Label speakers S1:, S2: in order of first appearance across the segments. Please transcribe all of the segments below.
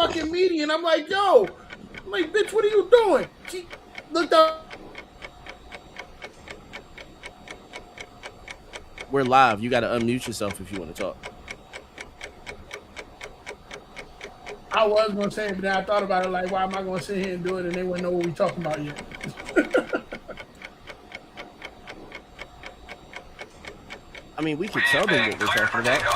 S1: fucking meeting. I'm like, yo, I'm like, bitch, what are you doing? She looked up.
S2: We're live. You got to unmute yourself if you want to talk.
S1: I was gonna say it, but then I thought about it. Like, why am I gonna sit here and do it, and they wouldn't know what we talking about yet?
S2: I mean, we could tell them what we're talking about.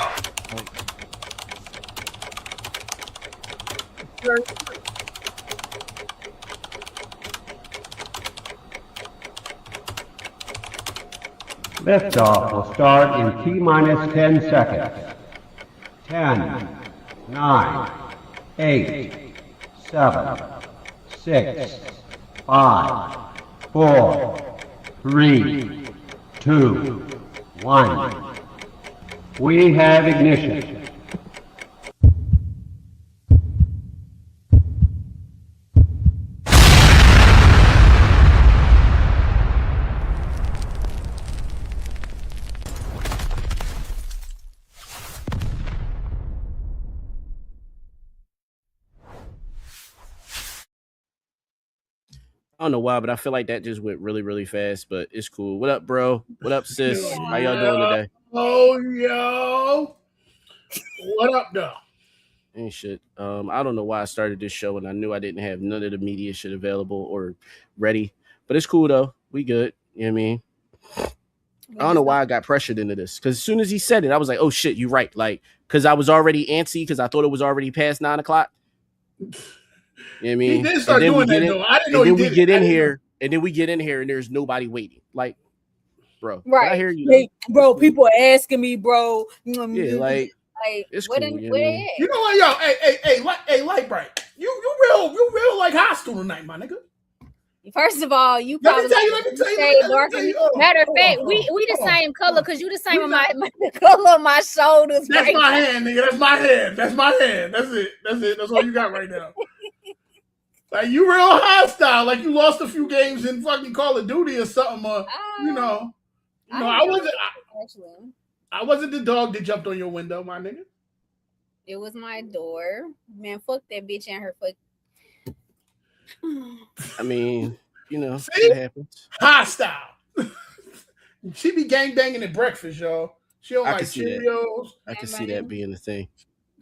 S3: Liftoff will start in T-minus 10 seconds. 10, 9, 8, 7, 6, 5, 4, 3, 2, 1. We have ignition.
S2: I don't know why, but I feel like that just went really, really fast, but it's cool. What up, bro? What up, sis?
S1: Yeah.
S2: How y'all doing today?
S1: Oh, yo. What up, though?
S2: Ain't shit. I don't know why I started this show and I knew I didn't have none of the media shit available or ready, but it's cool though. We good. You know what I mean? I don't know why I got pressured into this because as soon as he said it, I was like, oh shit, you're right. Like, because I was already antsy because I thought it was already past 9 o'clock. You know what I mean?
S1: He did start doing that, though. I didn't know he did.
S2: And then we get in here, and there's nobody waiting. Like, bro,
S4: right?
S2: I hear you.
S4: Hey, bro, people are asking me, bro.
S2: Yeah, like it's cool.
S1: You know what, yo? Hey, Light Bright. You real like hostile tonight, my nigga.
S4: First of all, you
S1: probably let me tell you.
S4: Matter of fact, we the same color because you the same with my color of my shoulders.
S1: That's right, my hand, nigga. That's my hand. That's it. That's all you got right now. Like, you real hostile. Like, you lost a few games in fucking Call of Duty or something. I wasn't the dog that jumped on your window, my nigga.
S4: It was my door. Man, fuck that bitch and her fuck.
S2: I mean, it happens.
S1: Hostile. She be gang banging at breakfast, y'all. She don't like Cheerios.
S2: I can see that being a thing.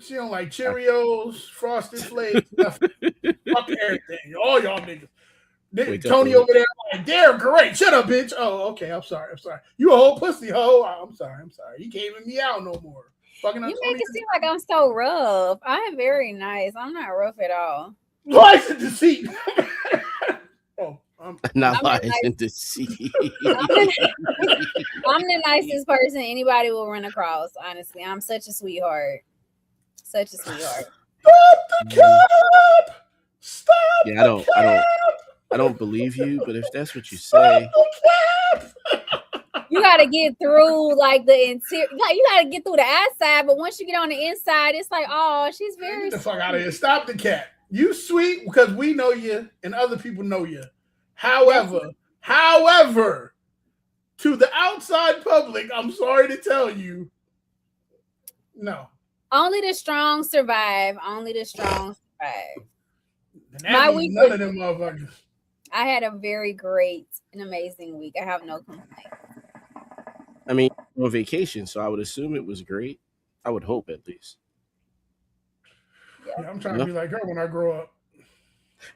S1: She don't like Cheerios, Frosted Flakes, nothing. Fuck everything. All y'all niggas. Tony over there like, they're great. Shut up, bitch. Oh, okay. I'm sorry. You a whole pussy hoe. I'm sorry. You can't even me out no more. Fucking
S4: you make it seem like I'm so rough. I am very nice. I'm not rough at all.
S1: Lies and deceit.
S2: I'm lies and deceit.
S4: I'm the nicest person anybody will run across. Honestly, I'm such a sweetheart. Such a sweetheart.
S1: Stop the cap. Stop.
S2: Yeah, I don't believe you, but if that's what you say,
S4: you gotta get through like the interior. Like, you gotta get through the outside, but once you get on the inside, it's like, oh, she's very.
S1: Get the fuck out of here! Stop the cat. You sweet because we know you and other people know you. However, to the outside public, I'm sorry to tell you, no.
S4: Only the strong survive. Only the strong survive.
S1: My week, none of them motherfuckers.
S4: I had a very great and amazing week. I have no complaints.
S2: I mean, on vacation, so I would assume it was great. I would hope, at least.
S1: Yeah, I'm trying to be like her when I grow up.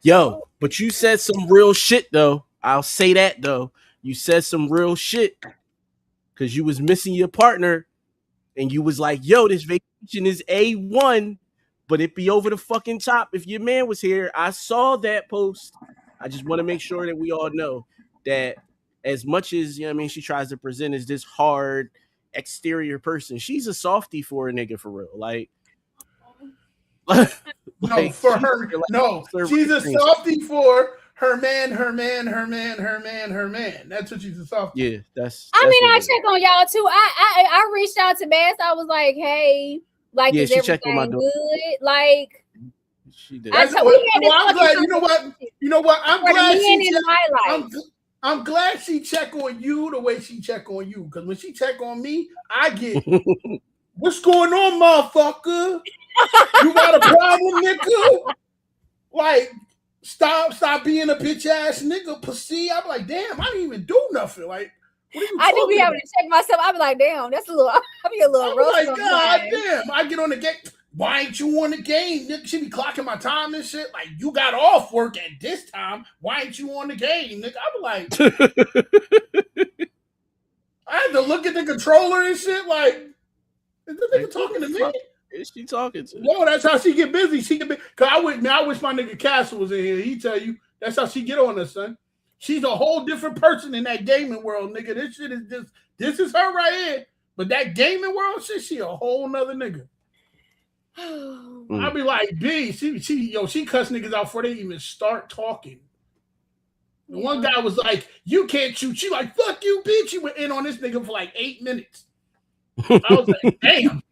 S2: Yo, but you said some real shit, though. I'll say that, though. You said some real shit because you was missing your partner, and you was like, yo, this vacation is A1, but it'd be over the fucking top if your man was here. I saw that post. I just want to make sure that we all know that as much as, she tries to present as this hard exterior person, she's a softie for a nigga for real. Like,
S1: no, for her, no, she's a softie for her man. That's what she's a softie.
S2: Yeah, that's
S4: I check on y'all too. I reached out to Bass. I was like, hey, like, is everything good? Like,
S2: she did.
S1: I'm glad. You know what? I'm glad she check on you the way she check on you. Because when she check on me, I get what's going on, motherfucker. You got a problem, nigga? Like, stop being a bitch ass nigga, pussy. I'm like, damn, I didn't even do nothing. Like, what are you
S4: I do
S1: talking
S4: be
S1: about?
S4: having to check myself. I be like, damn, that's a little. I be a little
S1: I'm
S4: rough
S1: like,
S4: sometimes.
S1: God damn. I get on the game. Why ain't you on the game? Nigga, she be clocking my time and shit. Like, you got off work at this time. Why ain't you on the game, nigga? I be like, I had to look at the controller and shit. Like, is this nigga talking to me?
S2: Is she talking to?
S1: No, that's how she get busy. She can be. Cause I wish my nigga Castle was in here. He tell you that's how she get on us, son. She's a whole different person in that gaming world, nigga. This shit is just. This is her right here. But that gaming world shit, she a whole nother nigga. I be like, B, she cuss niggas out before they even start talking. The one guy was like, you can't shoot. She like, fuck you, bitch. She went in on this nigga for like 8 minutes. I was like, damn.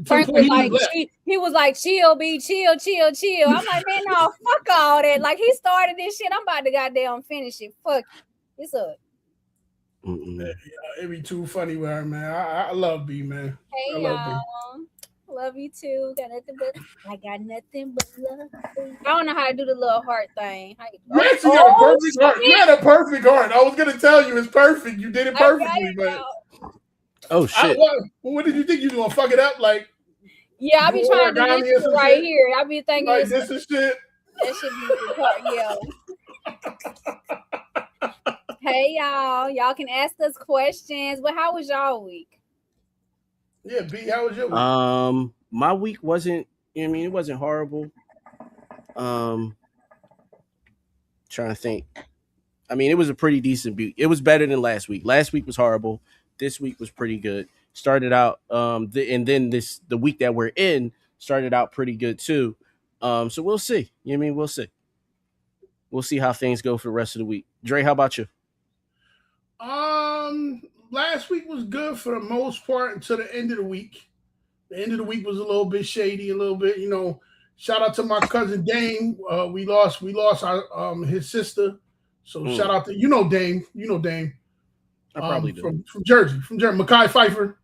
S4: Frank was like, he was like, chill, B, chill. I'm like, man, no, fuck all that. Like, he started this shit. I'm about to goddamn finish it. Fuck. It's up.
S1: Yeah, it be too funny with her, man. I love B, man.
S4: Hey, y'all. Love you too. I got nothing but love. I don't know how to do the little heart thing.
S1: Yes, you got a perfect heart. You had a perfect heart. I was gonna tell you it's perfect. You did it perfectly, but
S2: oh shit.
S1: What did you think? You gonna fuck it up? Like,
S4: yeah, I be trying to do this right shit. Here. I be thinking
S1: like this is shit.
S4: That should be the part, yeah. Hey y'all can ask us questions. But how was y'all week?
S1: Yeah, B, how was your week?
S2: My week wasn't. I mean, it wasn't horrible. Trying to think. I mean, it was a pretty decent week. It was better than last week. Last week was horrible. This week was pretty good. Started out, and then the week that we're in started out pretty good too. So we'll see. You know what I mean? We'll see. We'll see how things go for the rest of the week. Dre, how about you?
S1: Last week was good for the most part until the end of the week. The end of the week was a little bit shady, a little bit, you know. Shout out to my cousin Dame. We lost our his sister. So shout out to Dame.
S2: I probably do.
S1: From Jersey. Mekhi Phifer.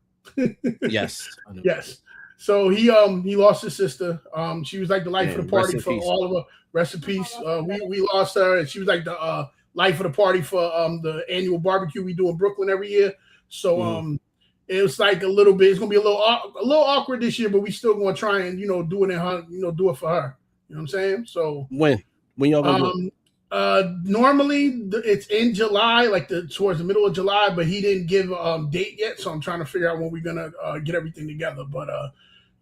S2: Yes.
S1: Yes. So he lost his sister. She was like the life of the party for all of us. Rest in peace. We lost her, and she was like the life of the party for the annual barbecue we do in Brooklyn every year. So it was like a little bit. It's gonna be a little awkward this year, but we still gonna try and do it in her, do it for her. You know what I'm saying? So
S2: when y'all gonna do it?
S1: Normally it's in July, like towards the middle of July, but he didn't give date yet, so I'm trying to figure out when we're gonna get everything together. But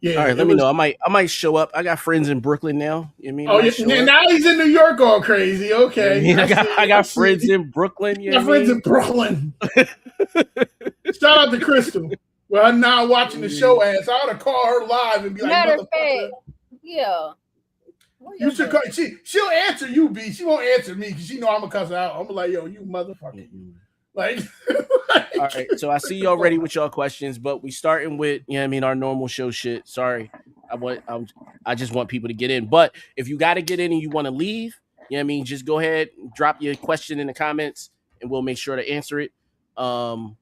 S1: yeah.
S2: All right, let me know. I might show up. I got friends in Brooklyn now. You know what I mean?
S1: Oh, yeah. Now he's in New York all crazy. Okay.
S2: You know I got friends in Brooklyn. You know
S1: got friends in Brooklyn. Shout out to Crystal. Well, now watching the show ass. I ought to call her live and be like,
S4: matter of fact, yeah.
S1: You should call. She'll answer you, B. She won't answer me because she know I'm a cuss out. I'm like, yo, you motherfucker. Like,
S2: all right. So I see y'all ready with y'all questions, but we starting with our normal show shit. Sorry, I just want people to get in. But if you got to get in and you want to leave, just go ahead, drop your question in the comments, and we'll make sure to answer it. In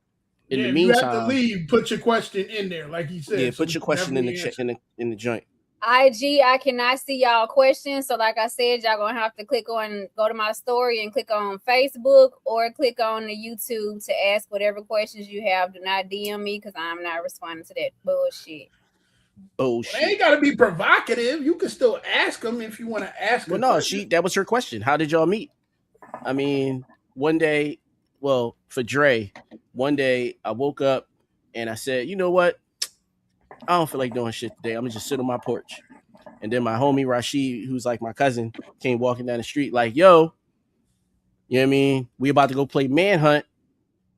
S2: the meantime,
S1: you have to leave. Put your question in there, like he said.
S2: Yeah, put your question in the joint.
S4: IG, I cannot see y'all questions. So like I said, y'all gonna have to go to my story and click on Facebook or click on the YouTube to ask whatever questions you have. Do not DM me because I'm not responding to that bullshit.
S2: Bullshit.
S1: Well, it ain't gotta be provocative. You can still ask them if you want to ask them.
S2: Well, no, that was her question. How did y'all meet? I mean, one day, well, for Dre, one day I woke up and I said, you know what? I don't feel like doing shit today. I'm gonna just sit on my porch. And then my homie Rashid, who's like my cousin, came walking down the street like, yo, you know what I mean? We about to go play Manhunt.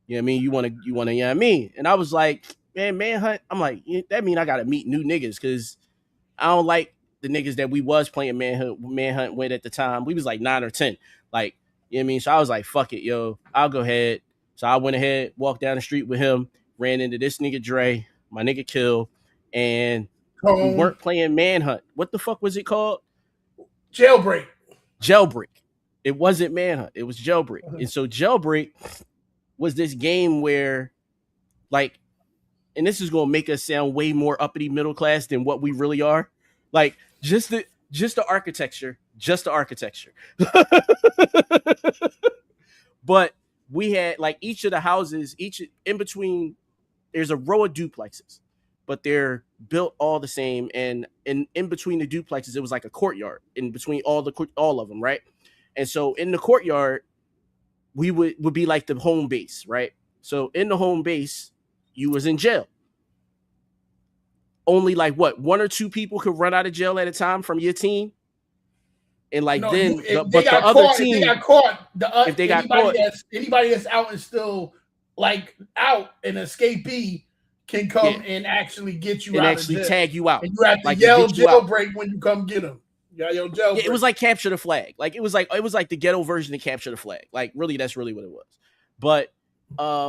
S2: You know what I mean? You wanna, you know what I mean? And I was like, man, Manhunt. I'm like, that mean I gotta meet new niggas because I don't like the niggas that we was playing Manhunt with at the time. We was like 9 or 10. Like, you know what I mean? So I was like, fuck it, yo. I'll go ahead. So I went ahead, walked down the street with him, ran into this nigga Dre, my nigga Kill. And we weren't playing Manhunt. What the fuck was it called?
S1: Jailbreak.
S2: It wasn't Manhunt. It was Jailbreak. And so Jailbreak was this game where, like, and this is going to make us sound way more uppity middle class than what we really are. Like just the architecture, But we had like each of the houses, each in between, there's a row of duplexes, but they're built all the same. And in between the duplexes, it was like a courtyard in between all of them, right? And so in the courtyard, we would be like the home base, right? So in the home base, you was in jail. Only like what, one or two people could run out of jail at a time from your team. And like but the other team,
S1: if they got caught, anybody that's out and still like out, an escapee can come and actually get you
S2: and
S1: out
S2: actually
S1: of jail.
S2: tag you out.
S1: And you have to yell jailbreak when you come get them. Yeah,
S2: it was like capture the flag. Like it was like the ghetto version of capture the flag. Like really, that's really what it was. But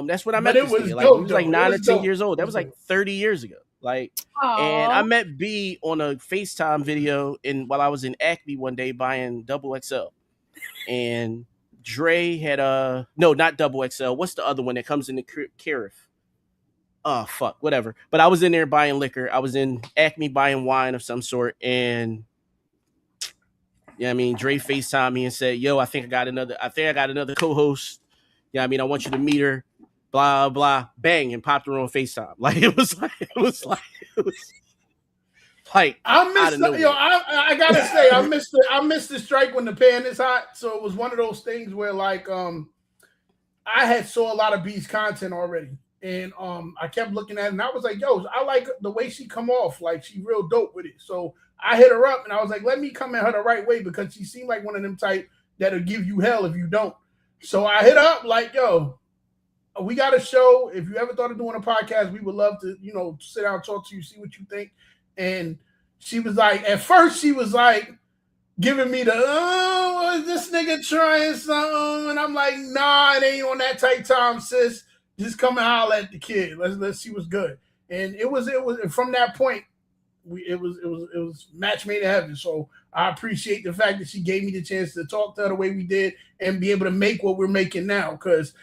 S2: that's when I met this nigga. Like he was like 9 or 10 years old. That was like 30 years ago. Like, and I met B on a FaceTime video while I was in Acme one day buying double XL. And Dre had no, not double XL. What's the other one that comes in the carafe? Oh fuck, whatever. But I was in there buying liquor. I was in Acme buying wine of some sort, and yeah, I mean, Dre FaceTimed me and said, "Yo, I think I got another co-host. Yeah, I mean, I want you to meet her." Blah blah, bang, and popped her on FaceTime. Like it was like
S1: I missed I gotta say I missed the strike when the pan is hot. So it was one of those things where like I had saw a lot of B's content already. And I kept looking at it and I was like, yo, I like the way she come off. Like she real dope with it. So I hit her up and I was like, let me come at her the right way because she seemed like one of them type that'll give you hell if you don't. So I hit her up like, yo, we got a show. If you ever thought of doing a podcast, we would love to, sit down and talk to you, see what you think. And she was like, at first she was like giving me the, is this nigga trying something? And I'm like, nah, it ain't on that tight time, sis. Just come and holler at the kid. Let's see what's good. And it was from that point, it was match made in heaven. So I appreciate the fact that she gave me the chance to talk to her the way we did and be able to make what we're making now. Because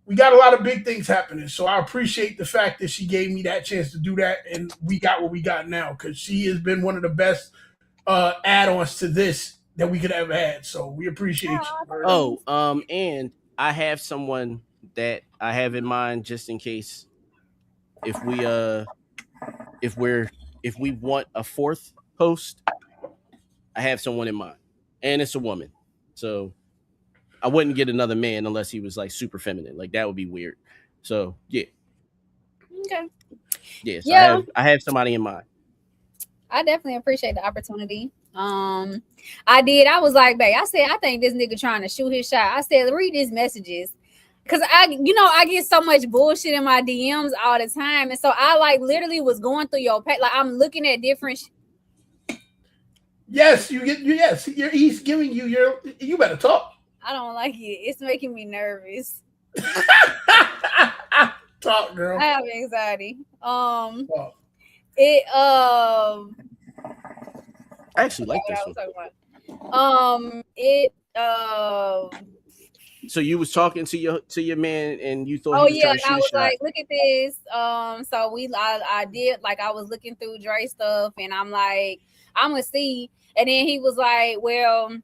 S1: we got a lot of big things happening. So I appreciate the fact that she gave me that chance to do that. And we got what we got now because she has been one of the best add-ons to this that we could ever had. So we appreciate you.
S2: And I have someone that I have in mind just in case if we want a fourth host, I have someone in mind. And it's a woman. So I wouldn't get another man unless he was like super feminine. Like that would be weird. So yeah.
S4: Okay.
S2: Yeah. So yeah. I have somebody in mind.
S4: I definitely appreciate the opportunity. I was like, babe, I said, I think this nigga trying to shoot his shot. I said, read his messages. Cause I get so much bullshit in my DMs all the time. And so I like literally was going through your page. Like I'm looking at different
S1: Yes, he's giving you you better talk.
S4: I don't like it. It's making me nervous.
S1: Talk, girl.
S4: I have anxiety.
S2: I actually like this one. So you was talking to your man and you thought he was trying to shoot
S4: I was
S2: shot.
S4: like, look at this. So I did like I was looking through Dre stuff and I'm like, I'm gonna see. And then he was like, well,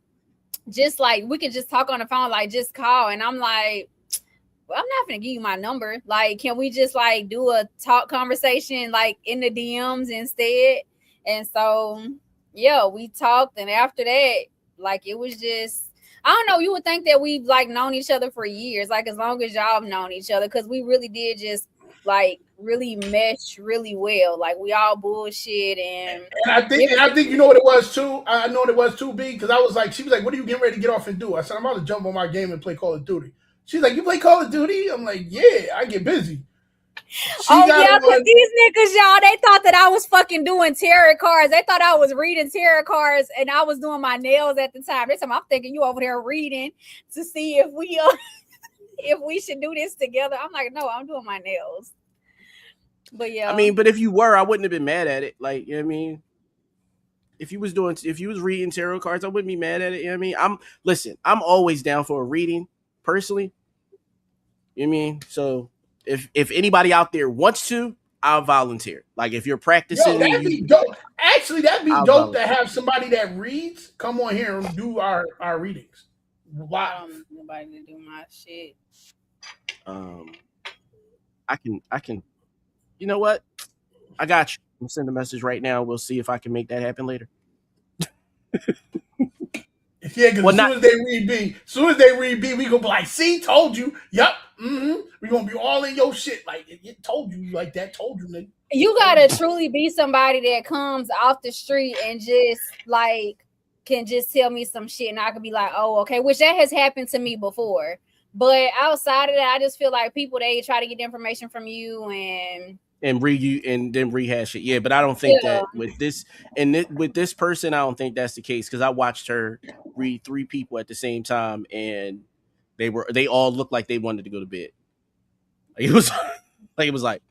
S4: just like we could just talk on the phone, like just call. And I'm like, well, I'm not gonna give you my number. Like, can we just like do a talk conversation like in the DMs instead? And so yeah, we talked, and after that, like it was just I don't know, you would think that we've like known each other for years, like as long as y'all have known each other, because we really did just like really mesh really well. Like we all bullshit and
S1: I think you know what it was too. I know what it was too, B, because I was like, she was like, what are you getting ready to get off and do? I said, I'm about to jump on my game and play Call of Duty. She's like, you play Call of Duty? I'm like, yeah, I get busy.
S4: Because these niggas, y'all, they thought that I was fucking doing tarot cards. They thought I was reading tarot cards and I was doing my nails at the time. This time I'm thinking you over there reading to see if we if we should do this together. I'm like, no, I'm doing my nails. But yeah.
S2: I mean, but if you were, I wouldn't have been mad at it. Like, you know what I mean? If you was reading tarot cards, I wouldn't be mad at it. You know what I mean? I'm always down for a reading, personally. You know what I mean? So if anybody out there wants to, I'll volunteer. Like if you're practicing,
S1: Yo, that'd be dope. Actually, that'd be dope to have somebody that reads come on here and do our readings.
S4: Wow. Nobody to do my shit.
S2: I can. You know what? I got you. I'm sending a message right now. We'll see if I can make that happen later.
S1: Yeah, because as soon as they read B, we gonna be like, see, told you. Yup. Mm-hmm. We gonna be all in your shit. Like, it told you like that, told you, nigga.
S4: You gotta truly be somebody that comes off the street and just like can just tell me some shit and I could be like, oh, okay, which that has happened to me before. But outside of that, I just feel like people, they try to get information from you and
S2: read you and then rehash it. Yeah, but I don't think that with this with this person, I don't think that's the case because I watched her read 3 people at the same time and they all looked like they wanted to go to bed. Like, it was like,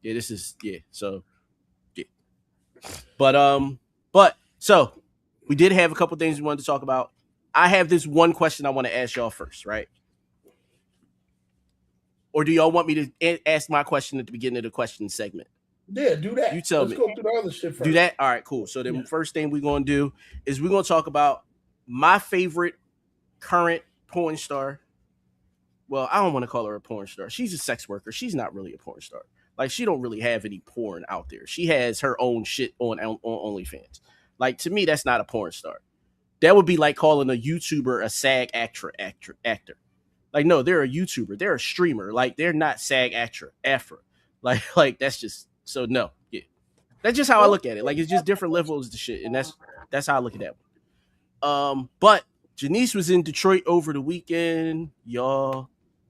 S2: yeah, this is so yeah. But so we did have a couple things we wanted to talk about. I have this one question I want to ask y'all first, right? Or do y'all want me to ask my question at the beginning of the question segment?
S1: Yeah, do that.
S2: You tell me.
S1: Let's go through the other shit first.
S2: Do that? All right, cool. So the first thing we're going to do is we're going to talk about my favorite current porn star. Well, I don't want to call her a porn star. She's a sex worker. She's not really a porn star. Like, she don't really have any porn out there. She has her own shit on OnlyFans. Like, to me, that's not a porn star. That would be like calling a YouTuber a SAG actor. Like, no, they're a YouTuber. They're a streamer. Like, they're not SAG actor. Like that's just so no. Yeah, that's just how I look at it. Like, it's just different levels of shit, and that's how I look at that one. But Janice was in Detroit over the weekend, y'all,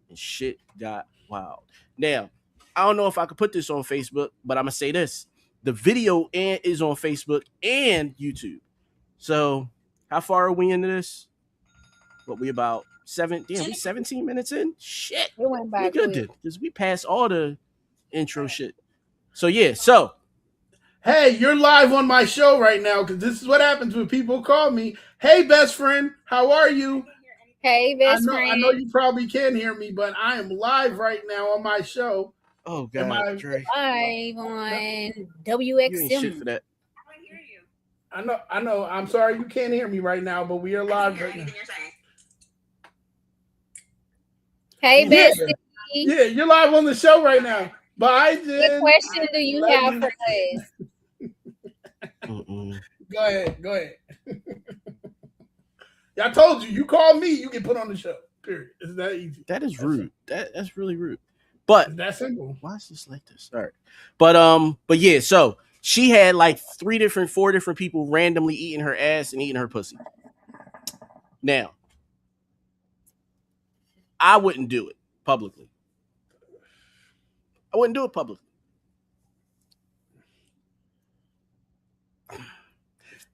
S2: and shit got wild. Now, I don't know if I could put this on Facebook, but I'm gonna say this: the video is on Facebook and YouTube. So, how far are we into this? What we about? We 17 minutes in. Shit, we good then because we passed all the intro shit. So yeah,
S1: hey, you're live on my show right now because this is what happens when people call me. Hey, best friend, how are you?
S4: Hey, best friend.
S1: I know you probably can't hear me, but I am live right now on my show.
S2: Oh God, Dre.
S4: Live on WXM.
S2: You ain't shit for that.
S1: I know. I'm sorry you can't hear me right now, but we are live right now.
S4: Hey, bestie.
S1: Yeah, you're live on the show right now. Bye, Jen.
S4: What question do you have for us?
S1: Go ahead. I told you call me, you get put on the show. Period. It's that easy.
S2: That is rude. That's really rude. But
S1: that's simple.
S2: Why is this like this? All right. But yeah, so she had like 4 different people randomly eating her ass and eating her pussy. Now, I wouldn't do it publicly. I wouldn't do it publicly.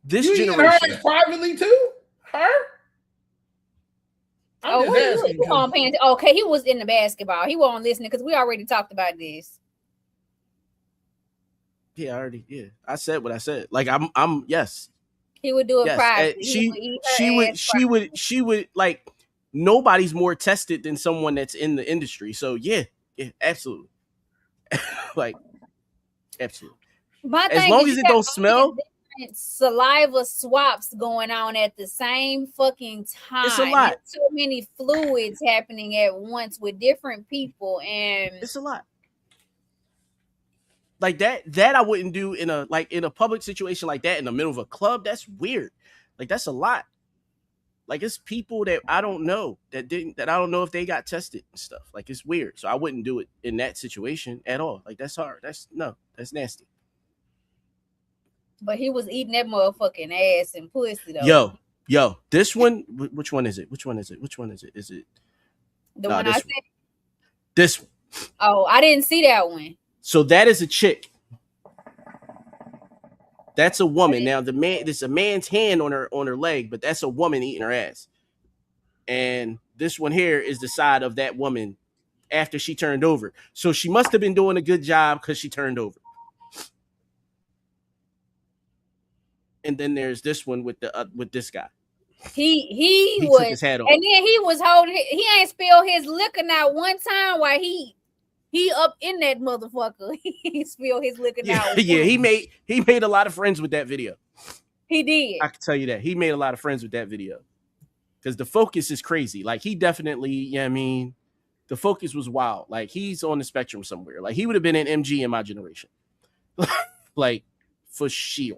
S2: This
S1: you
S2: generation.
S1: Her ass privately too? Her?
S4: Okay, he was in the basketball. He wasn't listening because we already talked about this.
S2: Yeah, I said what I said. Like I'm yes.
S4: He would do it privately.
S2: She would like nobody's more tested than someone that's in the industry. So yeah, absolutely. Like absolutely. As long as it don't smell.
S4: Saliva swaps going on at the same fucking time.
S2: It's a lot.
S4: There's so many fluids happening at once with different people, and
S2: it's a lot. Like that I wouldn't do in a public situation like that in the middle of a club. That's weird. Like that's a lot. Like it's people that I don't know that I don't know if they got tested and stuff. Like it's weird. So I wouldn't do it in that situation at all. Like that's hard. That's nasty.
S4: But he was eating that motherfucking ass and pussy though.
S2: Yo, this one. Which one is it? Is it
S4: the one I
S2: said? This one.
S4: Oh, I didn't see that one.
S2: So that is a chick. That's a woman. Now there's a man's hand on her leg, but that's a woman eating her ass. And this one here is the side of that woman after she turned over. So she must have been doing a good job because she turned over. And then there's this one with this guy.
S4: He
S2: took his hat off.
S4: And then he was holding. He ain't spilled his liquor not one time while he he up in that motherfucker. He spilled his liquor out.
S2: Yeah, he made a lot of friends with that video.
S4: He did.
S2: I can tell you that. He made a lot of friends with that video. Because the focus is crazy. Like, he definitely, yeah, I mean, the focus was wild. Like, he's on the spectrum somewhere. Like, he would have been an MG in my generation. Like, for sure.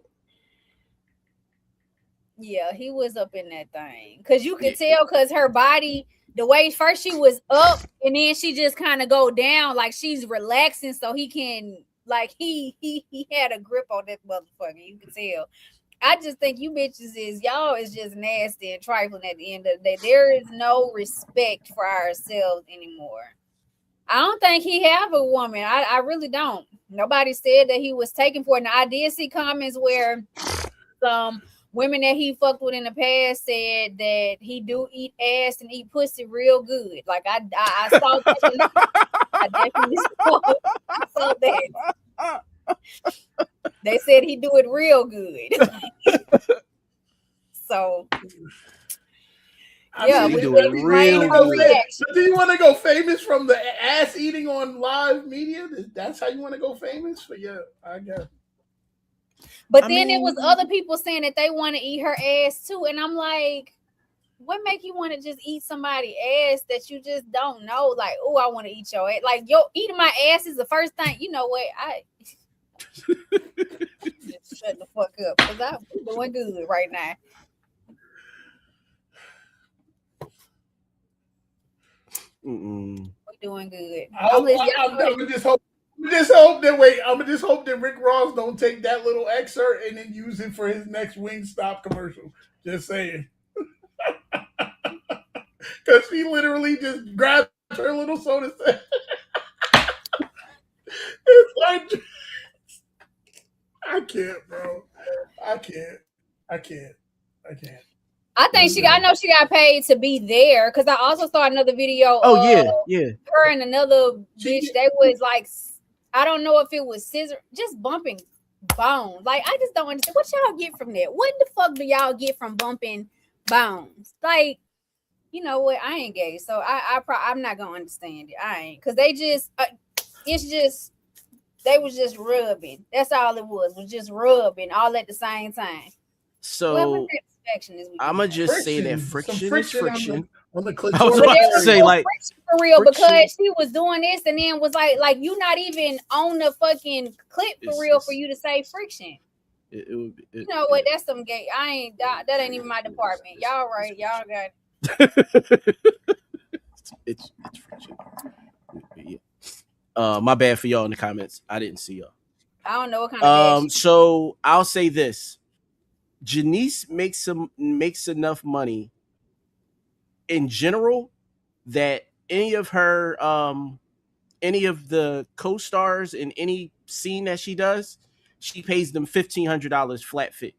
S4: Yeah, he was up in that thing. Because you could tell, because her body, the way first she was up, and then she just kind of go down, like she's relaxing so he can, like, he had a grip on that motherfucker. You can tell. I just think you bitches y'all is just nasty and trifling at the end of the day. There is no respect for ourselves anymore. I don't think he have a woman. I really don't. Nobody said that he was taken for it. Now, I did see comments where some women that he fucked with in the past said that he do eat ass and eat pussy real good. Like, I saw that. I definitely saw that. They said he do it real good. So yeah,
S2: we do it real good.
S1: Do you want to go famous from the ass eating on live media? That's how you want to go famous? But yeah, I guess.
S4: But then it was other people saying that they want to eat her ass too, and I'm like, what make you want to just eat somebody's ass that you just don't know? Like, oh, I want to eat your ass. Like, yo, eating my ass is the first thing. You know what? Just shut the fuck up, because I'm doing good right now. We're doing good.
S1: I'm gonna just hope that Rick Ross don't take that little excerpt and then use it for his next Wingstop commercial. Just saying. Because she literally just grabbed her little soda set. It's like, I can't, bro. I can't.
S4: I think I know she got paid to be there, because I also saw another video.
S2: Oh, yeah.
S4: Her and another bitch, they was like, I don't know if it was scissor, just bumping bones. Like, I just don't understand what y'all get from that. What the fuck do y'all get from bumping bones? Like, you know what? I ain't gay, so I'm not gonna understand it. I ain't, because they just it's just they was just rubbing. That's all it was just rubbing all at the same time.
S2: So I'm gonna just say that friction is friction.
S1: On the
S2: I was about to say, like,
S4: for real, because she was doing this and then was like you not even on the fucking clip for real for you to say friction. You know what? That's some gay. I ain't that ain't even my department. Y'all right? Y'all got it.
S2: it's friction. Yeah. My bad for y'all in the comments. I didn't see y'all.
S4: I don't know what kind of.
S2: So I'll say this: Janice makes enough money in general that any of the co-stars in any scene that she does, she pays them $1,500 flat fee.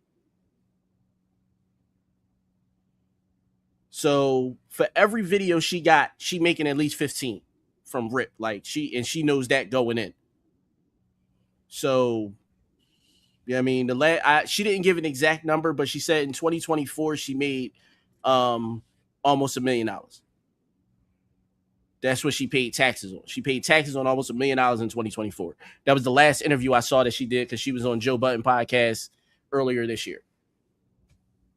S2: So for every video she got, she making at least 15 from rip. Like, she knows that going in. So yeah, I mean, she didn't give an exact number, but she said in 2024 she made almost $1 million. That's what she paid taxes on. She paid taxes on almost $1 million in 2024. That was the last interview I saw that she did, because she was on Joe Budden podcast earlier this year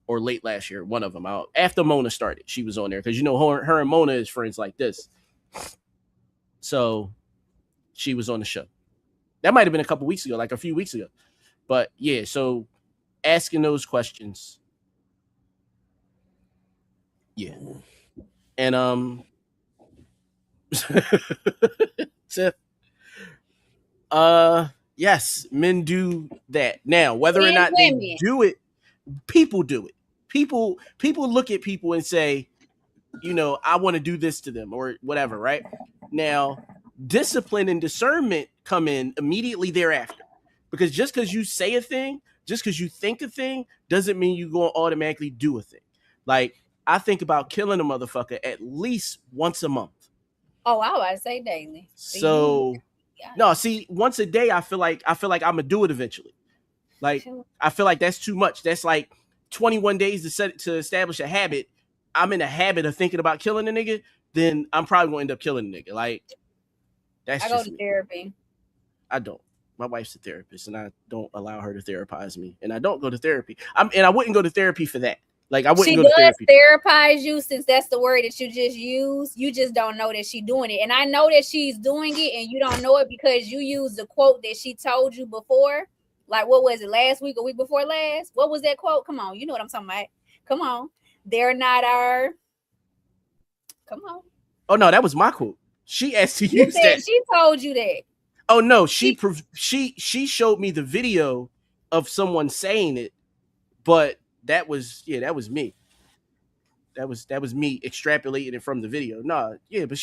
S2: or late last year. One of them out after Mona started. She was on there because, you know, her and Mona is friends like this. So she was on the show. That might have been a couple weeks ago, like a few weeks ago. But yeah, so asking those questions. Yeah. And Seth, yes, men do that. Now, whether or not they do it, people do it. People look at people and say, you know, I want to do this to them or whatever, right? Now, discipline and discernment come in immediately thereafter. Because just because you say a thing, just because you think a thing, doesn't mean you're going to automatically do a thing. Like, I think about killing a motherfucker at least once a month.
S4: Oh, I was about to say daily.
S2: So, no, see, once a day, I feel like I'm gonna do it eventually. Like, I feel like that's too much. That's like 21 days to establish a habit. I'm in a habit of thinking about killing a nigga, then I'm probably gonna end up killing a nigga. Like, That's
S4: I go
S2: just
S4: to
S2: me.
S4: therapy.
S2: I don't. My wife's a therapist, and I don't allow her to therapize me. And I don't go to therapy. And I wouldn't go to therapy for that. Like I wouldn't
S4: She
S2: go to
S4: does
S2: therapy.
S4: therapize you, since that's the word that you just used. You just don't know that she's doing it. And I know that she's doing it, and you don't know it because you used the quote that she told you before. Like, what was it, last week or week before last? What was that quote? Come on, you know what I'm talking about. Come on. They're not our. Come on.
S2: Oh no, that was my quote. She asked to
S4: You
S2: use
S4: said
S2: that.
S4: she told you that.
S2: Oh no, she showed me the video of someone saying it, but that was me. That was me extrapolating it from the video. No, yeah, but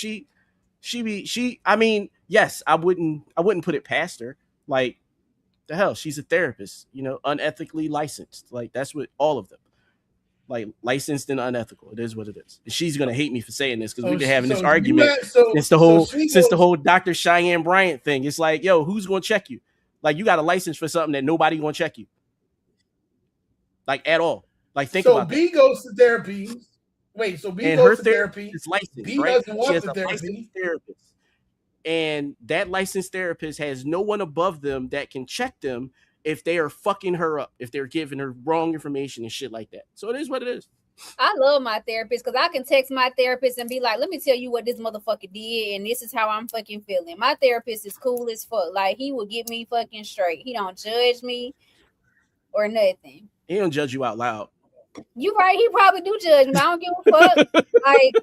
S2: I mean, yes, I wouldn't put it past her. Like the hell, she's a therapist, unethically licensed. Like that's what all of them. Like licensed and unethical. It is what it is. And she's gonna hate me for saying this because we've been having this argument since the whole Dr. Cheyenne Bryant thing. It's like, yo, who's gonna check you? Like you got a license for something that nobody gonna check you. Like at all. Like think about
S1: B
S2: that.
S1: goes to therapy. Wait, so B
S2: And
S1: goes
S2: her
S1: to therapy.
S2: is licensed,
S1: B
S2: right?
S1: doesn't
S2: She
S1: want
S2: has
S1: the
S2: a
S1: therapy.
S2: licensed therapist. And that licensed therapist has no one above them that can check them if they are fucking her up, if they're giving her wrong information and shit like that. So it is what it is.
S4: I love my therapist because I can text my therapist and be like, let me tell you what this motherfucker did, and this is how I'm fucking feeling. My therapist is cool as fuck. Like, he will get me fucking straight. He don't judge me or nothing.
S2: He don't judge you out loud.
S4: You right, he probably do judge me. I don't give a fuck. Like,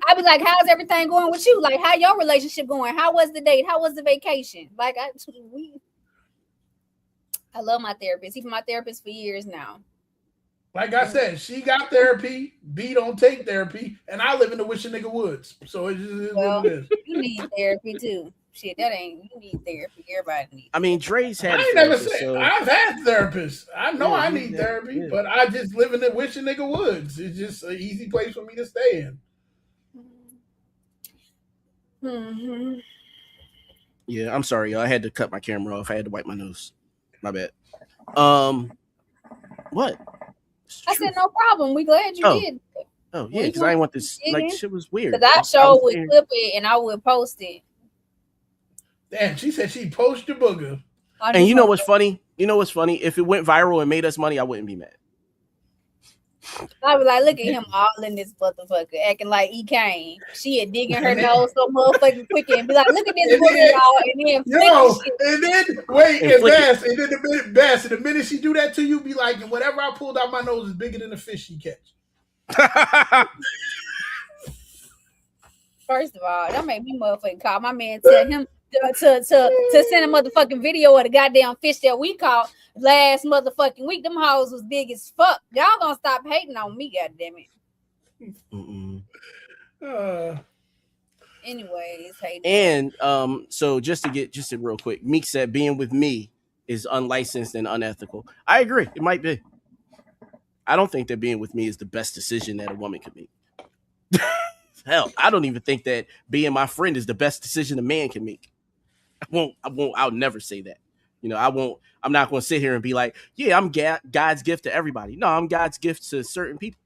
S4: I be like, how's everything going with you? Like, how your relationship going? How was the date? How was the vacation? Like, I love my therapist. He's been my therapist for years now.
S1: Like I said, she got therapy. B don't take therapy, and I live in the Wishing Nigga Woods, so it just is what it is.
S4: You need therapy too. Shit, that ain't. You need therapy. Everybody needs.
S2: I mean, Dre's had.
S1: I ain't never said I've had therapists. I know I need therapy, but I just live in the Wishing Nigga Woods. It's just an easy place for me to stay in.
S4: Mm-hmm.
S2: Yeah, I'm sorry, y'all. I had to cut my camera off. I had to wipe my nose. My bad. What?
S4: I said no problem. We glad you did.
S2: Oh yeah, because I didn't want this. Like shit was weird.
S4: Because I sure would clip it and I would post it.
S1: Damn, she said she post your booger.
S2: And you know what's funny? If it went viral and made us money, I wouldn't be mad.
S4: I was like, look at him all in this motherfucker, acting like he came. She had digging her nose so motherfucking quick and be like, look at this booger, y'all. And then
S1: the minute she do that to you, be like, and whatever I pulled out my nose is bigger than the fish she catch.
S4: First of all, that made me motherfucking call my man, tell him to send a motherfucking video of the goddamn fish that we caught last motherfucking week. Them hoes was big as fuck. Y'all gonna stop hating on me, goddamn it. Anyways,
S2: and so just real quick, Meek said being with me is unlicensed and unethical. I agree. It might be. I don't think that being with me is the best decision that a woman could make. Hell, I don't even think that being my friend is the best decision a man can make. I'll never say that. I'm not going to sit here and be like, yeah, I'm God's gift to everybody. No, I'm God's gift to certain people.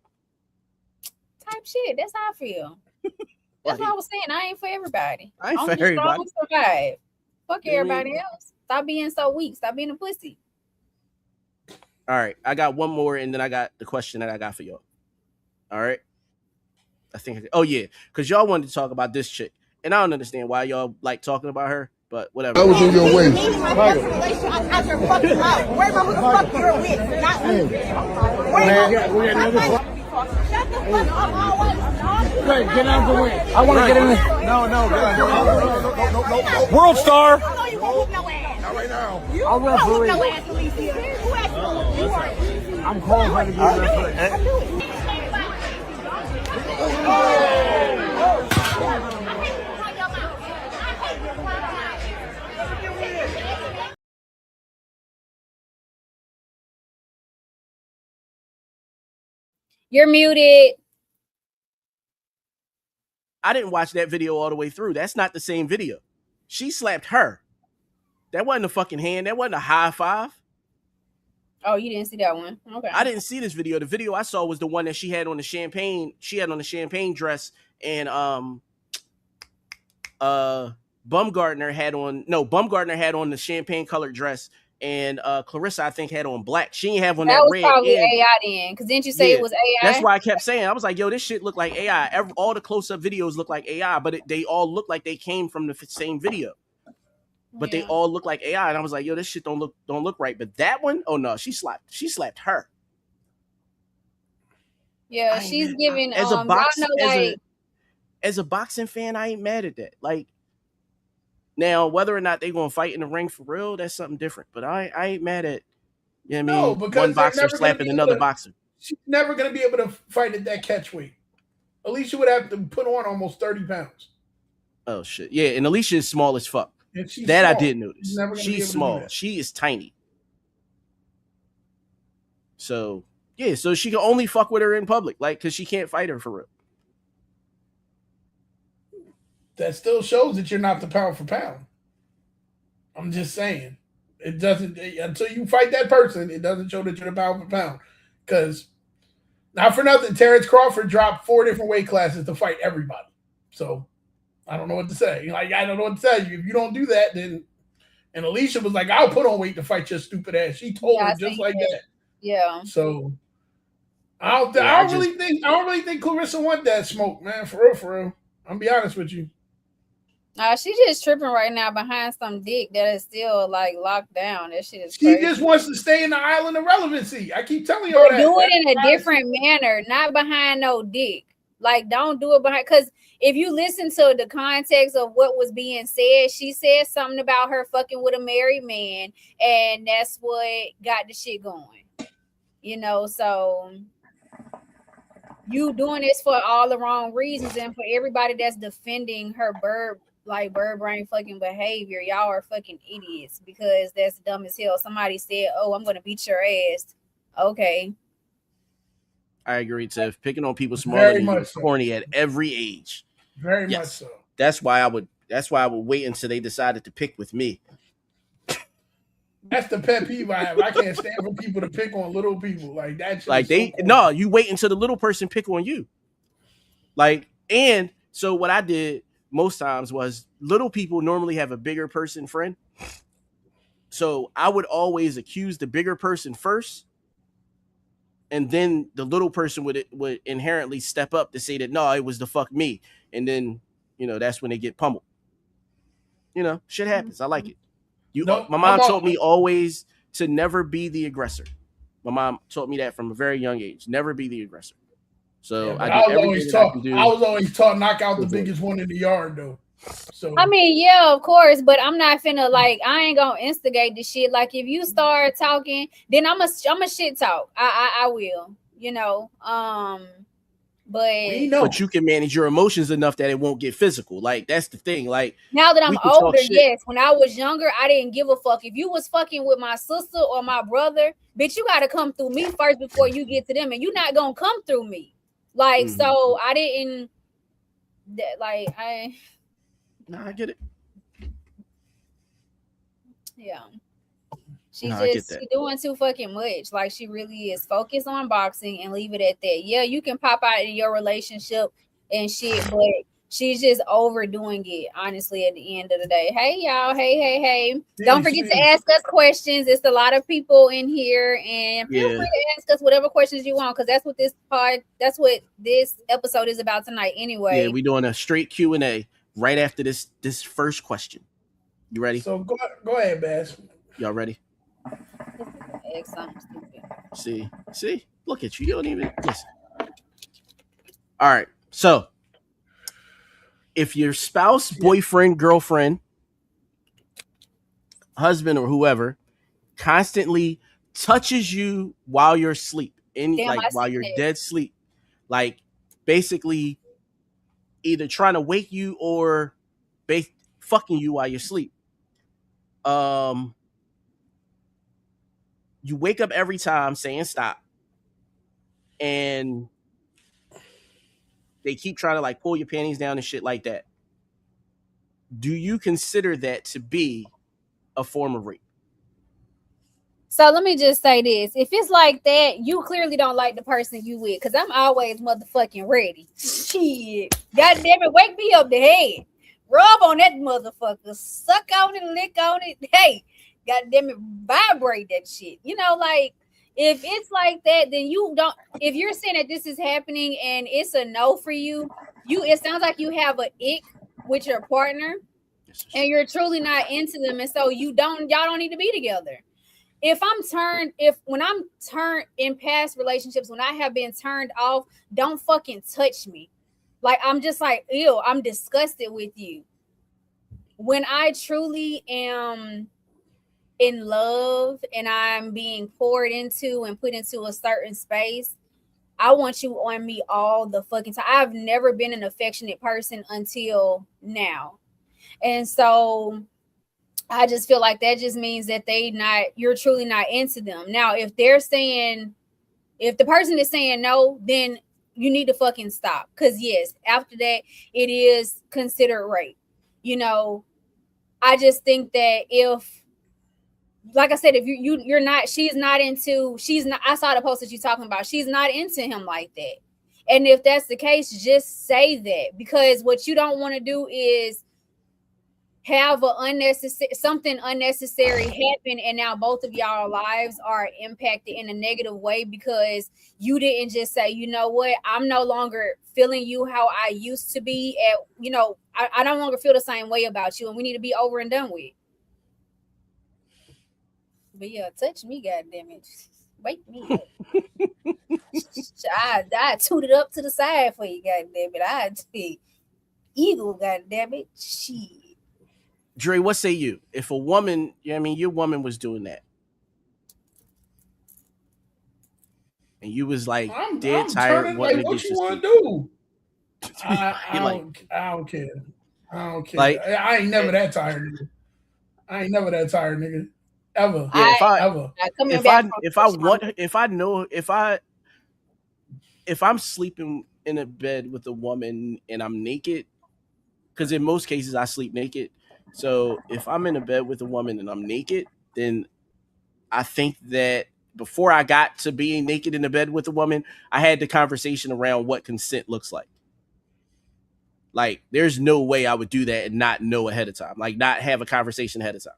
S4: Type shit. That's how I feel. That's what I was saying. I ain't for everybody.
S2: I ain't for everybody.
S4: Survive. Fuck everybody else. Stop being so weak. Stop being a pussy.
S2: All right. I got one more, and then I got the question that I got for y'all. All right. Because y'all wanted to talk about this chick. And I don't understand why y'all like talking about her, but whatever.
S5: I was in your way.
S6: Where the fuck you're with? Not me. Shut the fuck up.
S7: Get out of the way. I want to get in there.
S5: No.
S7: World Star.
S6: I know you won't whoop no ass.
S5: Not right now.
S7: I'll referee.
S6: No ass, Alicia. Who asked you? You are.
S7: I'm calling her to be a referee.
S4: You're muted.
S2: I didn't watch that video all the way through. That's not the same video. She slapped her. That wasn't a fucking hand. That wasn't a high five.
S4: Oh, you didn't see that one? Okay.
S2: I didn't see this video. The video I saw was the one that she had on the champagne. She had on the champagne dress and Bumgardner had on the champagne colored dress, and Clarissa, I think, had on black. She didn't have on
S4: That
S2: that
S4: was
S2: red.
S4: probably
S2: And
S4: AI then, because didn't you say it was AI?
S2: that's why I kept saying, I was like, yo, this shit look like AI. All the close-up videos look like AI, but they all look like they came from the same video. But they all look like AI, and I was like, yo, this shit don't look right. But that one, oh no, she slapped her.
S4: Yeah, she's giving
S2: as a boxing fan, I ain't mad at that. Like, now whether or not they gonna fight in the ring for real, that's something different. But I ain't mad at, you know what I mean,
S1: because
S2: one boxer slapping another boxer.
S1: She's never gonna be able to fight at that catch weight. Alicia would have to put on almost 30 pounds.
S2: Oh shit, yeah, and Alicia is small as fuck. That
S1: small.
S2: I did notice. She's small. She is tiny. So yeah, so she can only fuck with her in public, like, because she can't fight her for real.
S1: That still shows that you're not the pound for pound. I'm just saying. It doesn't, until you fight that person, it doesn't show that you're the pound for pound. Because, not for nothing, Terrence Crawford dropped 4 different weight classes to fight everybody. So, I don't know what to say. Like, I don't know what to tell you. If you don't do that, then... And Alicia was like, I'll put on weight to fight your stupid ass. She told her just like that.
S4: Yeah.
S1: So... I don't really think Clarissa want that smoke, man. For real. I'm be honest with you.
S4: She's just tripping right now behind some dick that is still like locked down. That shit is crazy.
S1: She just wants to stay in the island of relevancy. I keep telling you all that.
S4: Do it in a different manner, not behind no dick. Like, don't do it behind, because if you listen to the context of what was being said, she said something about her fucking with a married man, and that's what got the shit going. You know, so you doing this for all the wrong reasons, and for everybody that's defending her bird brain fucking behavior, y'all are fucking idiots, because that's dumb as hell. Somebody said, oh, I'm gonna beat your ass. Okay.
S2: I agree, Tiff. Picking on people smaller than you is corny at every age.
S1: Very much so.
S2: That's why I would wait until they decided to pick with me.
S1: That's the pet peeve I have. I can't stand for people to pick on little people. Like, that's
S2: like you wait until the little person pick on you. Like, and so what I did most times was, little people normally have a bigger person friend. So I would always accuse the bigger person first, and then the little person would inherently step up to say that, no, it was the fuck me. And then, that's when they get pummeled. Shit happens. I like it. My mom told me always to never be the aggressor. My mom taught me that from a very young age. Never be the aggressor. So I was
S1: always taught knock out the biggest one in the yard, though. So
S4: I mean, yeah, of course, but I'm not finna, like, I ain't gonna instigate the shit. Like, if you start talking, then I'm a shit talk. I will, but
S2: you can manage your emotions enough that it won't get physical. Like, that's the thing. Like,
S4: now that I'm older, yes. When I was younger, I didn't give a fuck. If you was fucking with my sister or my brother, bitch, you gotta come through me first before you get to them, and you're not gonna come through me. Like, so I didn't.
S2: No, I get it.
S4: Yeah. She's doing too fucking much. Like, she really is. Focus on boxing and leave it at that. Yeah, you can pop out in your relationship and shit, but she's just overdoing it, honestly, at the end of the day. Hey, y'all. Hey. Don't forget to ask us questions. It's a lot of people in here, and feel free to ask us whatever questions you want, because that's what this episode is about tonight anyway.
S2: Yeah, we're doing a straight Q&A right after this first question. You ready?
S1: So go ahead, Bass.
S2: Y'all ready? See, look at you. You don't even listen. All right. So, if your spouse, boyfriend, girlfriend, husband, or whoever constantly touches you while you're asleep, while you're dead asleep, like, basically either trying to wake you or fucking you while you're asleep, you wake up every time saying stop, and they keep trying to, like, pull your panties down and shit like that. Do you consider that to be a form of rape?
S4: So let me just say this. If it's like that, you clearly don't like the person you with, because I'm always motherfucking ready. Shit. God damn it, wake me up the head. Rub on that motherfucker. Suck on it, lick on it. Hey, goddamn it, vibrate that shit. You know, like if it's like that, then you don't. If you're saying that this is happening and it's a no for you, it sounds like you have an ick with your partner, and you're truly not into them, and so y'all don't need to be together. When I'm turned in past relationships, when I have been turned off, don't fucking touch me. Like, I'm just like, ew, I'm disgusted with you. When I truly am in love and I'm being poured into and put into a certain space, I want you on me all the fucking time. I've never been an affectionate person until now. And so I just feel like that just means that you're truly not into them. Now, if the person is saying no, then you need to fucking stop. Because yes, after that, it is considered rape. You know, I just think that if, like I said, if you're not, I saw the post that you're talking about. She's not into him like that. And if that's the case, just say that, because what you don't want to do is have something unnecessary happen, and now both of y'all lives are impacted in a negative way because you didn't just say, you know what, I'm no longer feeling you how I used to be. I no longer feel the same way about you, and we need to be over and done with. But yeah, touch me, goddammit. Wake me up. I toot it up to the side for you, goddammit. I take eagle, goddammit. Shit.
S2: Dre, what say you? If a woman, your woman was doing that, and you was like, I'm tired,
S1: like, what you want to do? I don't care. I don't care. Like, I ain't never that tired, nigga. I ain't never that tired, nigga. Ever.
S2: Yeah, if I'm sleeping in a bed with a woman and I'm naked, because in most cases I sleep naked. So if I'm in a bed with a woman and I'm naked, then I think that before I got to being naked in a bed with a woman, I had the conversation around what consent looks like. Like, there's no way I would do that and not know ahead of time. Like, not have a conversation ahead of time.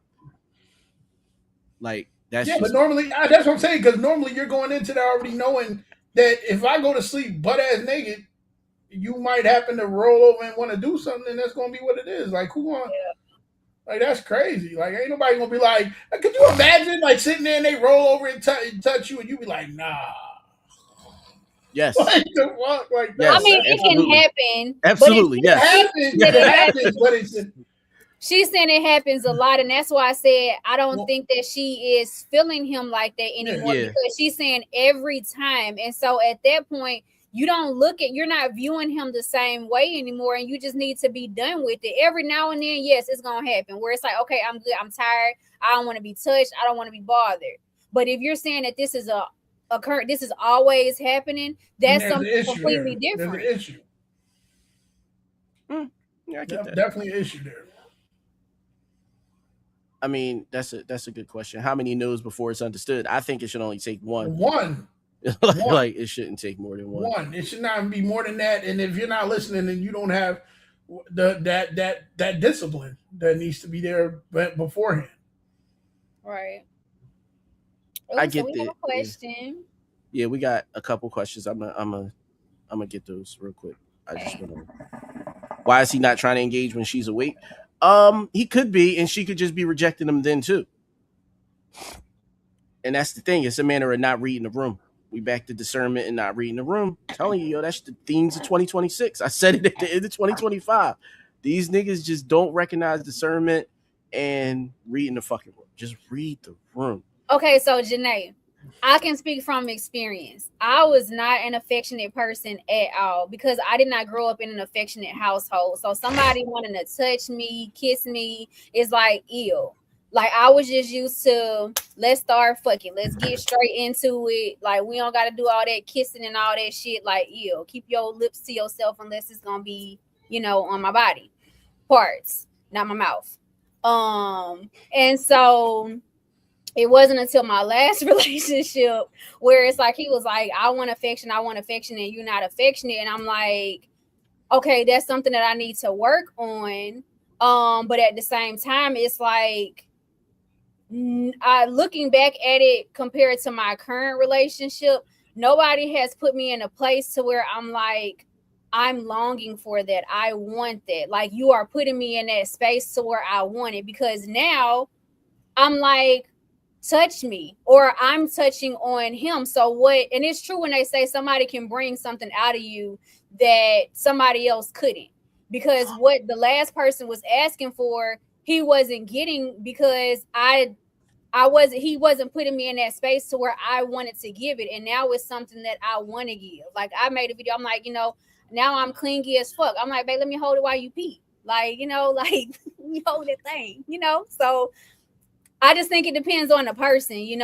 S2: Like, that's
S1: but normally, that's what I'm saying, because normally you're going into that already knowing that if I go to sleep butt ass naked, you might happen to roll over and want to do something, and that's going to be what it is. Like, who want? Like, that's crazy. Like, ain't nobody gonna be like, could you imagine like sitting there and they roll over and touch you, and you be like, nah.
S2: Yes.
S1: Like, the fuck? Like,
S4: yes, I mean, it can happen.
S2: Absolutely,
S1: yes. It happens, but it's.
S4: She's saying it happens a lot, and that's why I said I don't think that she is feeling him like that anymore, because she's saying every time. And so at that point, you're not viewing him the same way anymore, and you just need to be done with it. Every now and then, yes, it's gonna happen where it's like, okay, I'm good, I'm tired, I don't want to be touched, I don't want to be bothered. But if you're saying that this is this is always happening, that's something completely different.
S1: There's an issue.
S2: Yeah, I get that.
S1: Definitely an issue there.
S2: I mean, that's a good question. How many knows before it's understood? I think it should only take one. Like, it shouldn't take more than one.
S1: It should not be more than that. And if you're not listening, then you don't have that discipline that needs to be there beforehand.
S4: Right.
S2: I get that.
S4: We have a question.
S2: Yeah, we got a couple questions. I'm gonna get those real quick. Why is he not trying to engage when she's awake? He could be, and she could just be rejecting him then too. And that's the thing. It's a matter of not reading the room. We back to discernment and not reading the room. I'm telling you, that's the themes of 2026. I said it at the end of 2025. These niggas just don't recognize discernment and reading the fucking room. Just read the room.
S4: Okay, so Janae, I can speak from experience. I was not an affectionate person at all because I did not grow up in an affectionate household. So somebody wanting to touch me, kiss me is like, ew. Like, I was just used to, let's start fucking. Let's get straight into it. Like, we don't got to do all that kissing and all that shit. Like, ew. Keep your lips to yourself unless it's going to be, on my body parts, not my mouth. And so it wasn't until my last relationship where it's like, he was like, I want affection, and you're not affectionate. And I'm like, okay, that's something that I need to work on. But at the same time, it's like looking back at it compared to my current relationship, nobody has put me in a place to where I'm like, I'm longing for that. I want that. Like, you are putting me in that space to where I want it, because now I'm like, touch me, or I'm touching on him. So what? And it's true when they say somebody can bring something out of you that somebody else couldn't, because what the last person was asking for, he wasn't getting, because he wasn't putting me in that space to where I wanted to give it. And now it's something that I want to give. Like, I made a video, I'm like, now I'm clingy as fuck. I'm like, babe, let me hold it while you pee. Like, like we hold that thing, So I just think it depends on the person, and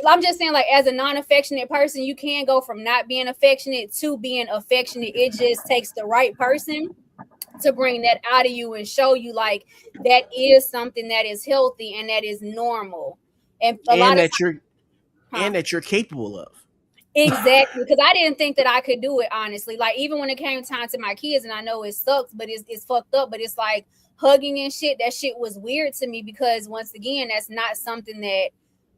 S4: I'm just saying, like, as a non-affectionate person, you can go from not being affectionate to being affectionate. It just takes the right person to bring that out of you and show you like that is something that is healthy and that is normal. And
S2: that you're capable of.
S4: Exactly, because I didn't think that I could do it, honestly. Like, even when it came time to my kids, and I know it sucks, but it's fucked up, but it's like hugging and shit, that shit was weird to me, because once again, that's not something that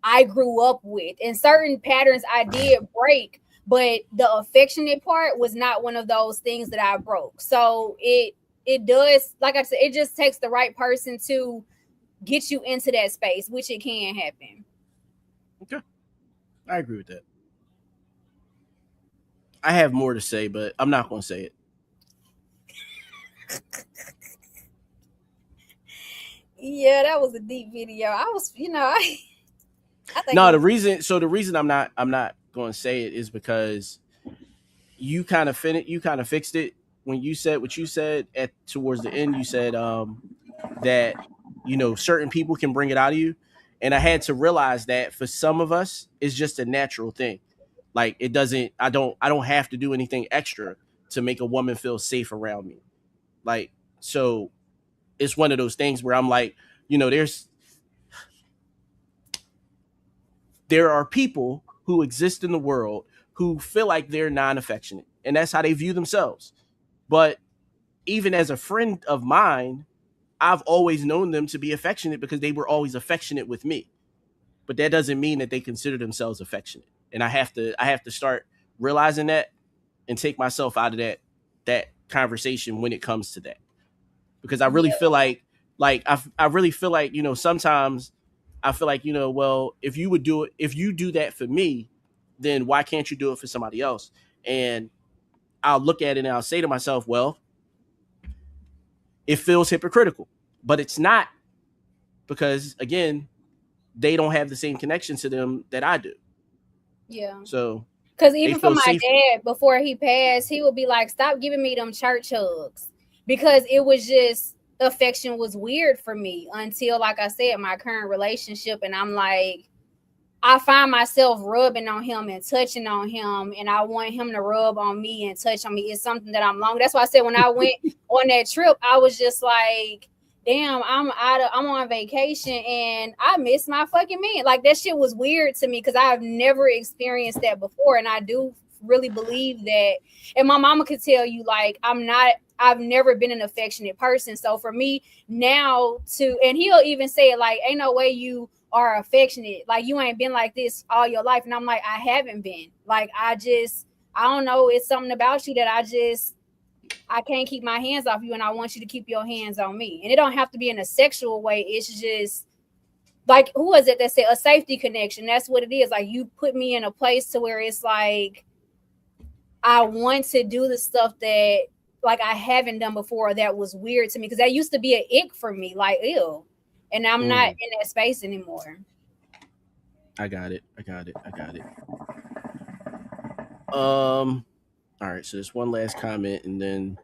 S4: I grew up with. And certain patterns I did break, but the affectionate part was not one of those things that I broke. So it does, like I said, it just takes the right person to get you into that space, which it can happen.
S2: Okay, I agree with that. I have more to say, but I'm not going to say it.
S4: Yeah, that was a deep video. I was, I think
S2: no, the reason I'm not going to say it is because you kind of fixed it when you said what you said towards the end. You said that certain people can bring it out of you, and I had to realize that for some of us, it's just a natural thing. Like, it doesn't. I don't have to do anything extra to make a woman feel safe around me. Like, so it's one of those things where I'm like, there are people who exist in the world who feel like they're non-affectionate, and that's how they view themselves. But even as a friend of mine, I've always known them to be affectionate because they were always affectionate with me. But that doesn't mean that they consider themselves affectionate. And I have to start realizing that and take myself out of that conversation when it comes to that. Because I really feel like I really feel like, sometimes I feel like, well, if you do that for me, then why can't you do it for somebody else? And I'll look at it and I'll say to myself, well, it feels hypocritical, but it's not, because again, they don't have the same connection to them that I do.
S4: Yeah.
S2: So,
S4: because even for my dad, before he passed, he would be like, stop giving me them church hugs, because it was just, affection was weird for me until, like I said, my current relationship. And I'm like, I find myself rubbing on him and touching on him, and I want him to rub on me and touch on me. It's something that I'm long. That's why I said when I went on that trip, I was just like, damn, I'm on vacation and I miss my fucking man. Like, that shit was weird to me because I've never experienced that before. And I do really believe that. And my mama could tell you, like, I've never been an affectionate person. So for me now and he'll even say it, like, ain't no way you are affectionate. Like, you ain't been like this all your life. And I'm like, I haven't been. Like, I don't know. It's something about you that I can't keep my hands off you, and I want you to keep your hands on me. And it don't have to be in a sexual way. It's just like, who was it that said a safety connection? That's what it is. Like, you put me in a place to where it's like, I want to do the stuff that, like, I haven't done before. That was weird to me because that used to be an ick for me. Like, ew. And I'm not in that space anymore.
S2: I got it. All right, so there's one last comment, and then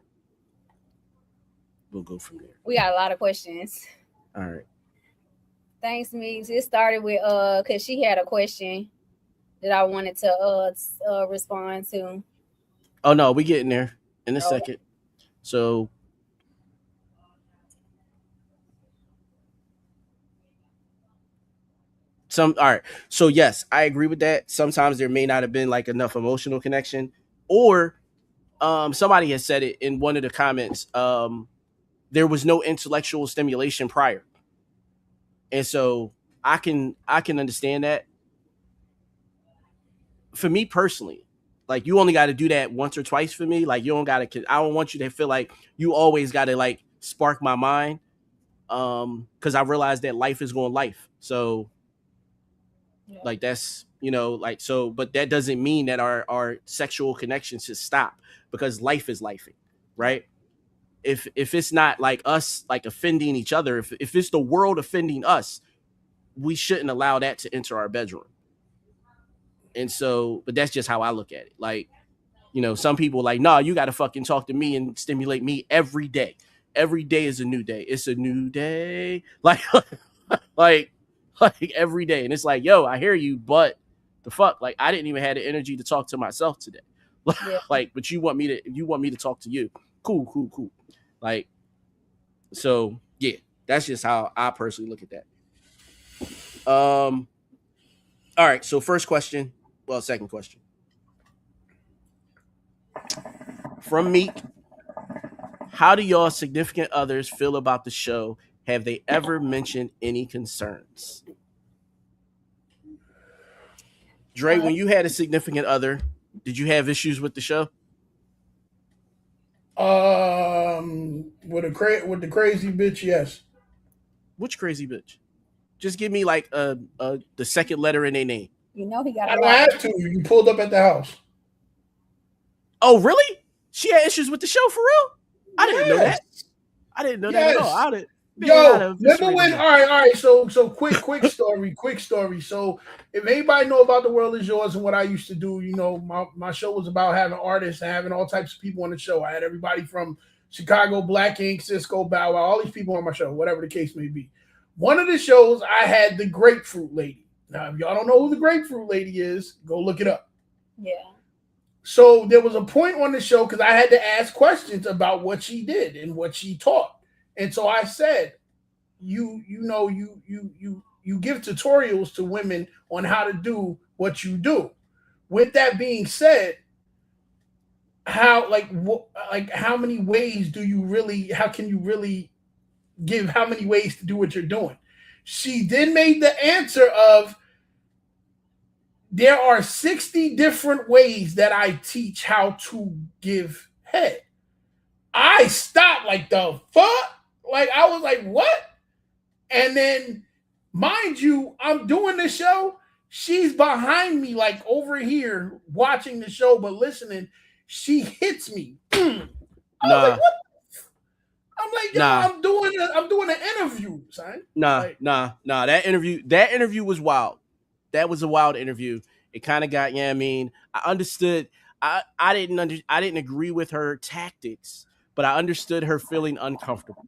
S2: we'll go from there.
S4: We got a lot of questions.
S2: All right.
S4: Thanks, Meeks. It started with because she had a question that I wanted to respond to.
S2: Oh no, we getting there in a second. So all right. So yes, I agree with that. Sometimes there may not have been like enough emotional connection, or somebody has said it in one of the comments. there was no intellectual stimulation prior. And so I can understand that. For me personally, like you only got to do that once or twice for me. Like you don't got to, I don't want you to feel like you always got to like spark my mind. Cause I realized that life is going life. So like that's, you know, like, so, but that doesn't mean that our sexual connection should stop because life is lifing, right? If it's not like us, like offending each other, if it's the world offending us, we shouldn't allow that to enter our bedroom. And so, but that's just how I look at it. Like, you know, some people like, nah, you got to fucking talk to me and stimulate me every day. Every day is a new day. It's a new day. Like, like every day. And it's like, yo, I hear you, but the fuck, like, I didn't even have the energy to talk to myself today. Like, but you want me to talk to you. Cool. Like, so yeah, that's just how I personally look at that. All right. So second question from Meek. How do y'all significant others feel about the show? Have they ever mentioned any concerns? Dre, when you had a significant other, did you have issues with the show?
S1: With the crazy bitch, yes.
S2: Which crazy bitch? Just give me like the second letter in their name.
S4: You know he got.
S1: I don't have to. You pulled up at the house.
S2: Oh, really? She had issues with the show for real? I didn't know that. I didn't know that at all. I didn't.
S1: Yo, remember when? All right. So quick story. So if anybody know about The World Is Yours and what I used to do, you know, my show was about having artists and having all types of people on the show. I had everybody from Chicago, Black Ink, Cisco, Bow Wow, all these people on my show, whatever the case may be. One of the shows I had the Grapefruit Lady. Now, if y'all don't know who the Grapefruit Lady is, go look it up.
S4: Yeah.
S1: So there was a point on the show because I had to ask questions about what she did and what she taught. And so I said, you give tutorials to women on how to do what you do. With that being said, how many ways do you really? How can you really give how many ways to do what you're doing? She then made the answer of there are 60 different ways that I teach how to give head. I stopped like the fuck. Like I was like, what? And then, mind you, I'm doing the show. She's behind me, like over here, watching the show, but listening. She hits me. I was like, what? I'm like, yo, I'm doing an interview, son.
S2: Nah. That interview was wild. That was a wild interview. It kind of got, I mean, I understood. I didn't agree with her tactics, but I understood her feeling uncomfortable.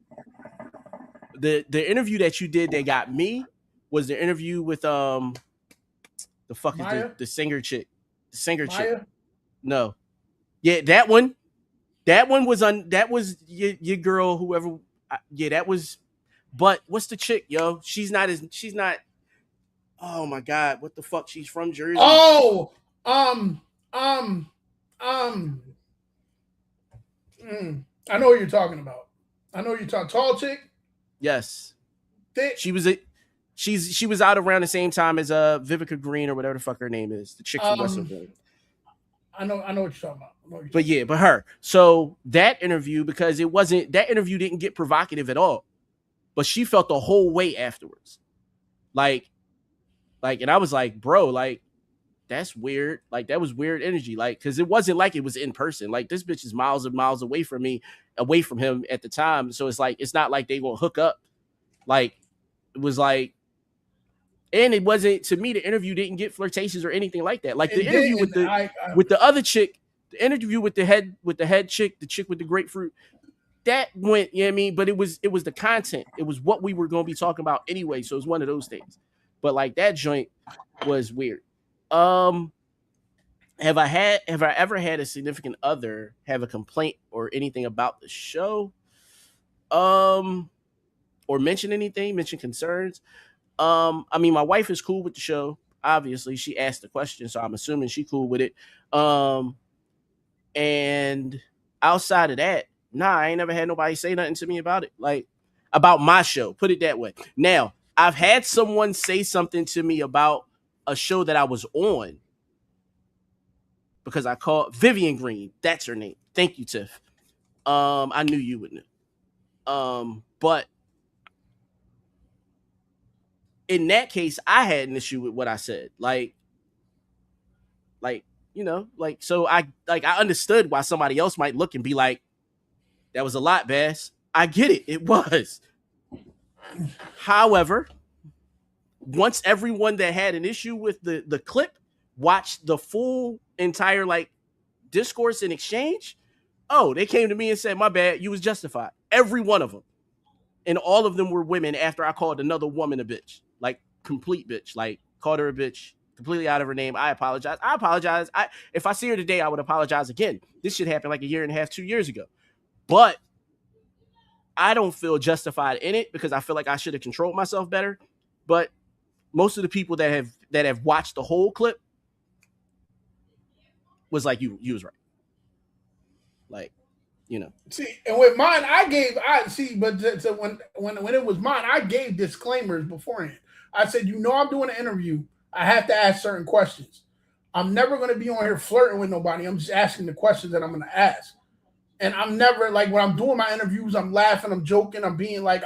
S2: The interview that you did that got me was the interview with the fuck is the singer chick. The singer
S1: Maya?
S2: chick. No. Yeah, that one. That one was that was your girl, whoever. Yeah, that was. But what's the chick, yo? She's not. Oh my god, what the fuck? She's from Jersey.
S1: Oh, I know what you're talking about. Tall chick.
S2: Yes.
S1: Thick.
S2: She was out around the same time as Vivica Green or whatever the fuck her name is. The chick from Western Green.
S1: I know what you're talking about.
S2: But her. So that interview, because that interview didn't get provocative at all. But she felt the whole way afterwards. Like, and I was like, bro, like, that's weird. Like, that was weird energy. Like, because it wasn't like it was in person. Like, this bitch is miles and miles away from him at the time. So it's like, it's not like they gonna hook up. Like, it was like, and it wasn't, to me, the interview didn't get flirtatious or anything like that. Like the interview with the other chick, the interview with the head chick, the chick with the grapefruit, that went, you know what I mean? But it was the content. It was what we were going to be talking about anyway. So it was one of those things. But like that joint was weird. Have I ever had a significant other have a complaint or anything about the show? Or mention concerns? I mean, my wife is cool with the show. Obviously, she asked the question, so I'm assuming she cool with it. And outside of that, Nah, I ain't never had nobody say nothing to me about it. Like, about my show. Put it that way. Now, I've had someone say something to me about a show that I was on because I called Vivian Green. That's her name. Thank you, Tiff. I knew you would know. But in that case, I had an issue with what I said. Like, you know, like, so I understood why somebody else might look and be like, that was a lot, Bass. I get it. It was. However, once everyone that had an issue with the clip watched the full entire like discourse and exchange, oh, they came to me and said, my bad, you was justified. Every one of them. And all of them were women after I called another woman a bitch. Like, complete bitch. Like, called her a bitch. Completely out of her name. I apologize. If I see her today, I would apologize again. This shit happened like a year and a half, 2 years ago. But I don't feel justified in it because I feel like I should have controlled myself better. But most of the people that have watched the whole clip was like, you was right. Like, you know.
S1: See, and with mine, but so when it was mine, I gave disclaimers beforehand. I said, I'm doing an interview. I have to ask certain questions. I'm never going to be on here flirting with nobody. I'm just asking the questions that I'm going to ask. And I'm never, like, when I'm doing my interviews, I'm laughing, I'm joking, I'm being like,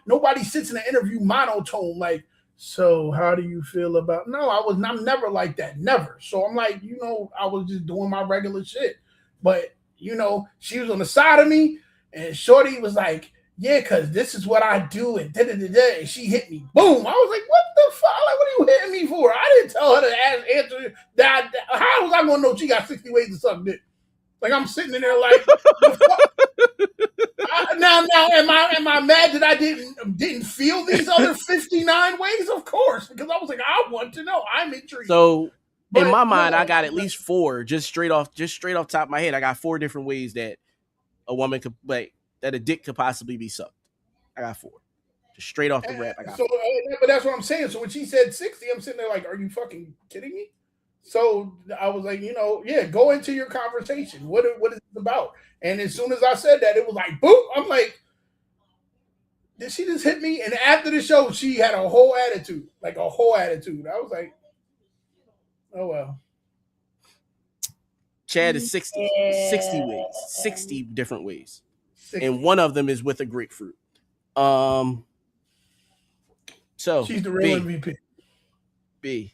S1: nobody sits in an interview monotone, like, so how do you feel about, no, I'm never like that, never. So I'm like, I was just doing my regular shit. But, she was on the side of me, and Shorty was like, yeah, because this is what I do, and da-da-da-da, and she hit me. Boom. I was like, what the fuck? Like, what are you hitting me for? I didn't tell her to answer that. How was I going to know she got 60 ways to suck dick? Like, I'm sitting in there like, now, am I mad that I didn't feel these other 59 ways? Of course, because I was like, I want to know. I'm intrigued.
S2: So in my mind, I got at least 4, just straight off top of my head. I got 4 different ways that a woman could, like, that a dick could possibly be sucked. I got 4. Just straight off the rap. I got 4.
S1: But that's what I'm saying. So when she said 60, I'm sitting there like, are you fucking kidding me? So I was like, go into your conversation. What is it about? And as soon as I said that, it was like, boop. I'm like, did she just hit me? And after the show, she had a whole attitude. Like a whole attitude. I was like, oh, well.
S2: Chad is 60 ways. 60 different ways. 60. And one of them is with a grapefruit. So
S1: she's the real MVP.
S2: B,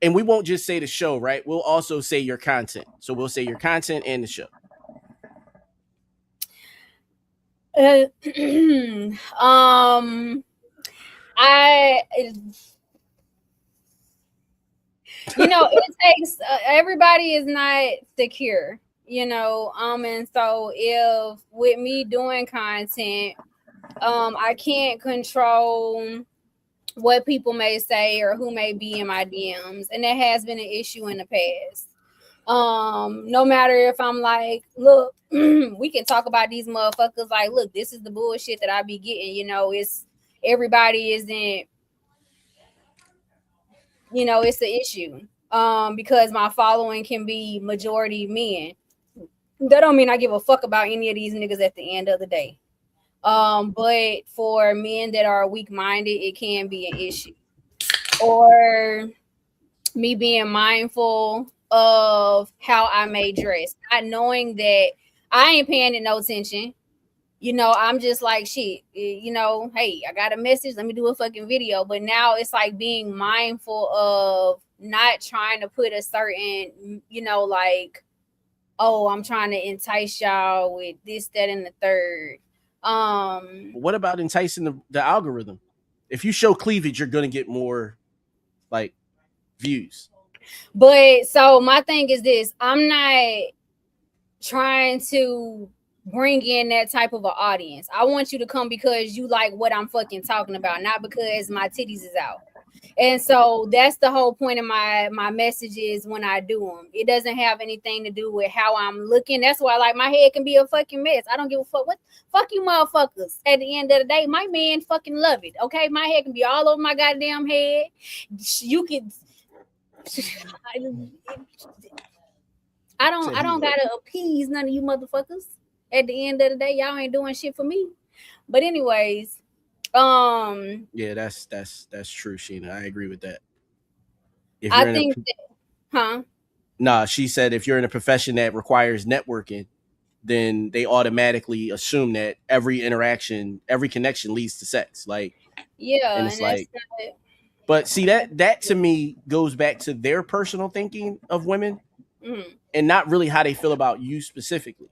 S2: and we won't just say the show, right? We'll also say your content. So we'll say your content and the show.
S4: It takes everybody is not secure, and so if with me doing content, I can't control what people may say or who may be in my DMs, and that has been an issue in the past. No matter if I'm like, look, we can talk about these motherfuckers, like, look, this is the bullshit that I be getting, it's everybody isn't, it's an issue. Because my following can be majority men. That don't mean I give a fuck about any of these niggas at the end of the day. But for men that are weak-minded, it can be an issue. Or me being mindful of how I may dress, not knowing that I ain't paying it no attention. I'm just like, shit, hey, I got a message, let me do a fucking video. But now it's like being mindful of not trying to put a certain, like, oh, I'm trying to entice y'all with this, that, and the third.
S2: What about enticing the algorithm? If you show cleavage, you're gonna get more like views.
S4: But so my thing is this: I'm not trying to bring in that type of an audience. I want you to come because you like what I'm fucking talking about, not because my titties is out. And so that's the whole point of my messages when I do them. It doesn't have anything to do with how I'm looking. That's why, like, my head can be a fucking mess. I don't give a fuck. What? Fuck you motherfuckers. At the end of the day, my man fucking love it. Okay? My head can be all over my goddamn head. You can... I don't gotta appease none of you motherfuckers. at the end of the day, y'all ain't doing shit for me. But anyways,
S2: Yeah, that's true, Sheena. I agree with that. If
S4: I
S2: you're in a
S4: think that, huh?
S2: Nah, she said if you're in a profession that requires networking, then they automatically assume that every interaction, every connection leads to sex. Like, and
S4: Yeah,
S2: it's
S4: and that's
S2: like, but see that to me goes back to their personal thinking of women
S4: mhm.
S2: and not really how they feel about you specifically,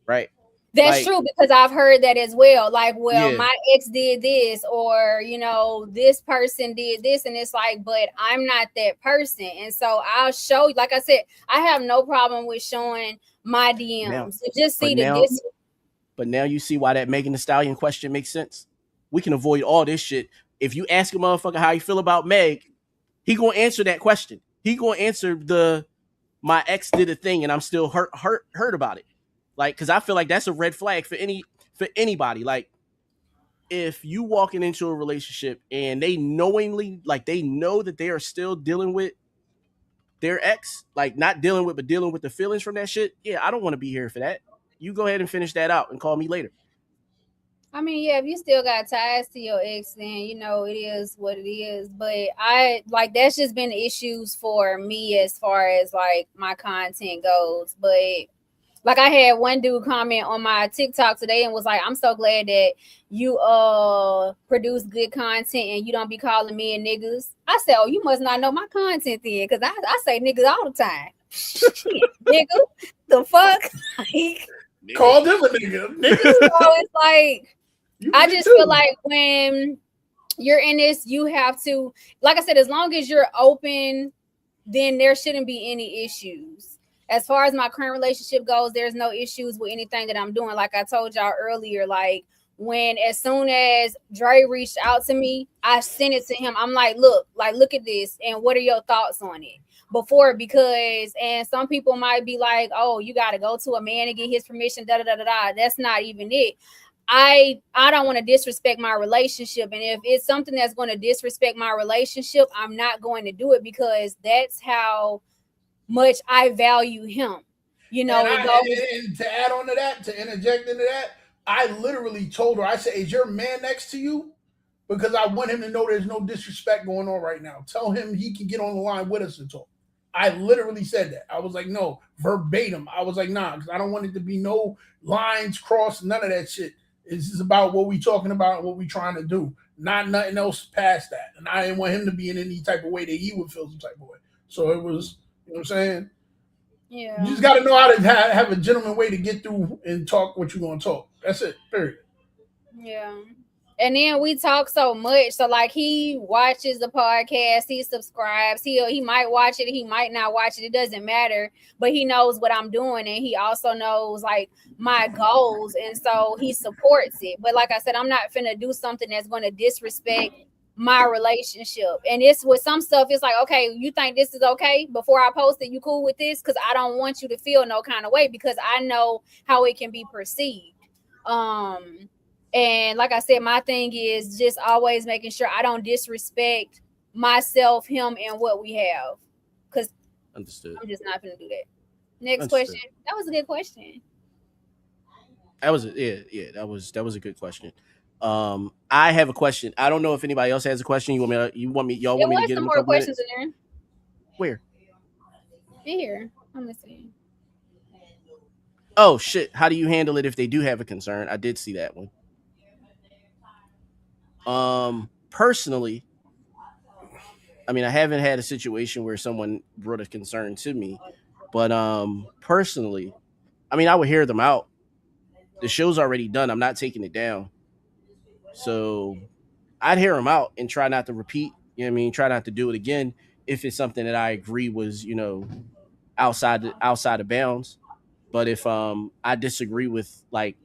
S2: right?
S4: That's
S2: Like,
S4: true because I've heard that as well. Like, well,
S2: yeah,
S4: my ex did this, or this person did this, and it's like, but I'm not that person, and so I'll show. Like I said, I have no problem with showing my
S2: now,
S4: DMs. To just
S2: but
S4: see the
S2: now,
S4: dis.
S2: but now you see why that Megan Thee Stallion question makes sense. We can avoid all this shit. If you ask a motherfucker how you feel about Meg, he gonna answer that question. He gonna answer the my ex did a thing and I'm still hurt about it. Like, cause I feel like that's a red flag for anybody. Like, if you walking into a relationship and they knowingly, like, they know that they are still dealing with their ex, like not dealing with, but dealing with the feelings from that shit. Yeah, I don't want to be here for that. You go ahead and finish that out and call me later.
S4: I mean, yeah, if you still got ties to your ex, then it is what it is. But I like that's just been issues for me as far as like my content goes. But like I had one dude comment on my TikTok today and was like, "I'm so glad that you produce good content and you don't be calling me and niggas." I said, "Oh, you must not know my content then, because I say niggas all the time." Shit, nigga, the fuck? Like,
S1: Call them a nigga.
S4: so it's like
S1: You
S4: I
S1: did
S4: just
S1: too.
S4: feel like when you're in this, you have to, like I said, as long as you're open, then there shouldn't be any issues. As far as my current relationship goes, there's no issues with anything that I'm doing. Like I told y'all earlier, like as soon as Dre reached out to me, I sent it to him. I'm like, look at this, and what are your thoughts on it? And some people might be like, oh, you got to go to a man and get his permission, da da da da da. That's not even it. I don't want to disrespect my relationship, and if it's something that's going to disrespect my relationship, I'm not going to do it, because that's how much I value him.
S1: And, and to add on to that, to interject into that, I literally told her, I said, "Is your man next to you?" Because I want him to know there's no disrespect going on right now. Tell him he can get on the line with us and talk. I literally said that. I was like, no, verbatim. I was like, nah, because I don't want it to be no lines crossed, none of that shit. This is about what we talking about and what we trying to do, not nothing else past that. And I didn't want him to be in any type of way that he would feel some type of way. So it was, you know what I'm saying?
S4: Yeah.
S1: You just got to know how to have a gentleman way to get through and talk what you're going to talk. That's it, period.
S4: Yeah. And then we talk so much. So like he watches the podcast, he subscribes, he might watch it, he might not watch it. It doesn't matter. But he knows what I'm doing, and he also knows like my goals, and so he supports it. But like I said, I'm not finna do something that's gonna disrespect my relationship. And it's with some stuff, it's like, okay, you think this is okay before I post it, you cool with this? Because I don't want you to feel no kind of way, because I know how it can be perceived. And like I said, my thing is just always making sure I don't disrespect myself, him, and what we have. Because
S2: Understood.
S4: I'm just not going to do that. Next
S2: Understood.
S4: question. That was a good question.
S2: That was that was a good question. I have a question. I don't know if anybody else has a question. Y'all want me to get
S4: Some
S2: them a
S4: more
S2: couple
S4: questions
S2: minutes?
S4: in
S2: Where?
S4: there. In here. I'm listening.
S2: Oh shit! How do you handle it if they do have a concern? I did see that one. Personally, I mean, I haven't had a situation where someone brought a concern to me, but personally, I mean, I would hear them out. The show's already done. I'm not taking it down, so I'd hear them out and try not to repeat. You know what I mean? Try not to do it again if it's something that I agree was, outside of bounds. But if I disagree with, like,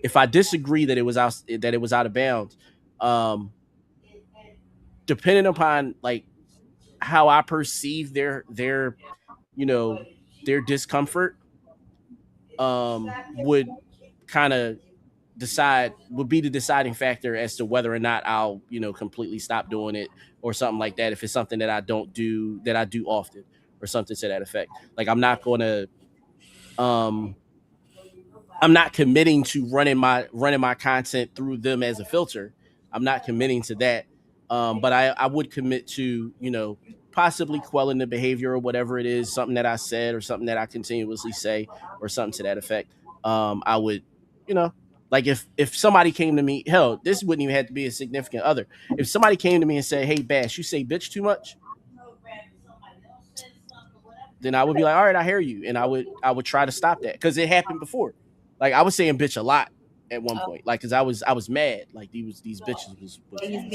S2: if I disagree that it was out of bounds, um depending upon like how I perceive you know their discomfort, would kind of would be the deciding factor as to whether or not I'll completely stop doing it or something like that. If it's something that I do often or something to that effect, like I'm not gonna um I'm not committing to running my content through them as a filter. I'm not committing to that. But I would commit to, possibly quelling the behavior or whatever it is, something that I said or something that I continuously say or something to that effect. I would, you know, like if somebody came to me, hell, this wouldn't even have to be a significant other. If somebody came to me and said, "Hey, Bash, you say bitch too much," then I would be like, "All right, I hear you," and I would try to stop that because it happened before. Like I was saying bitch a lot at one point, like because I was mad, like these bitches was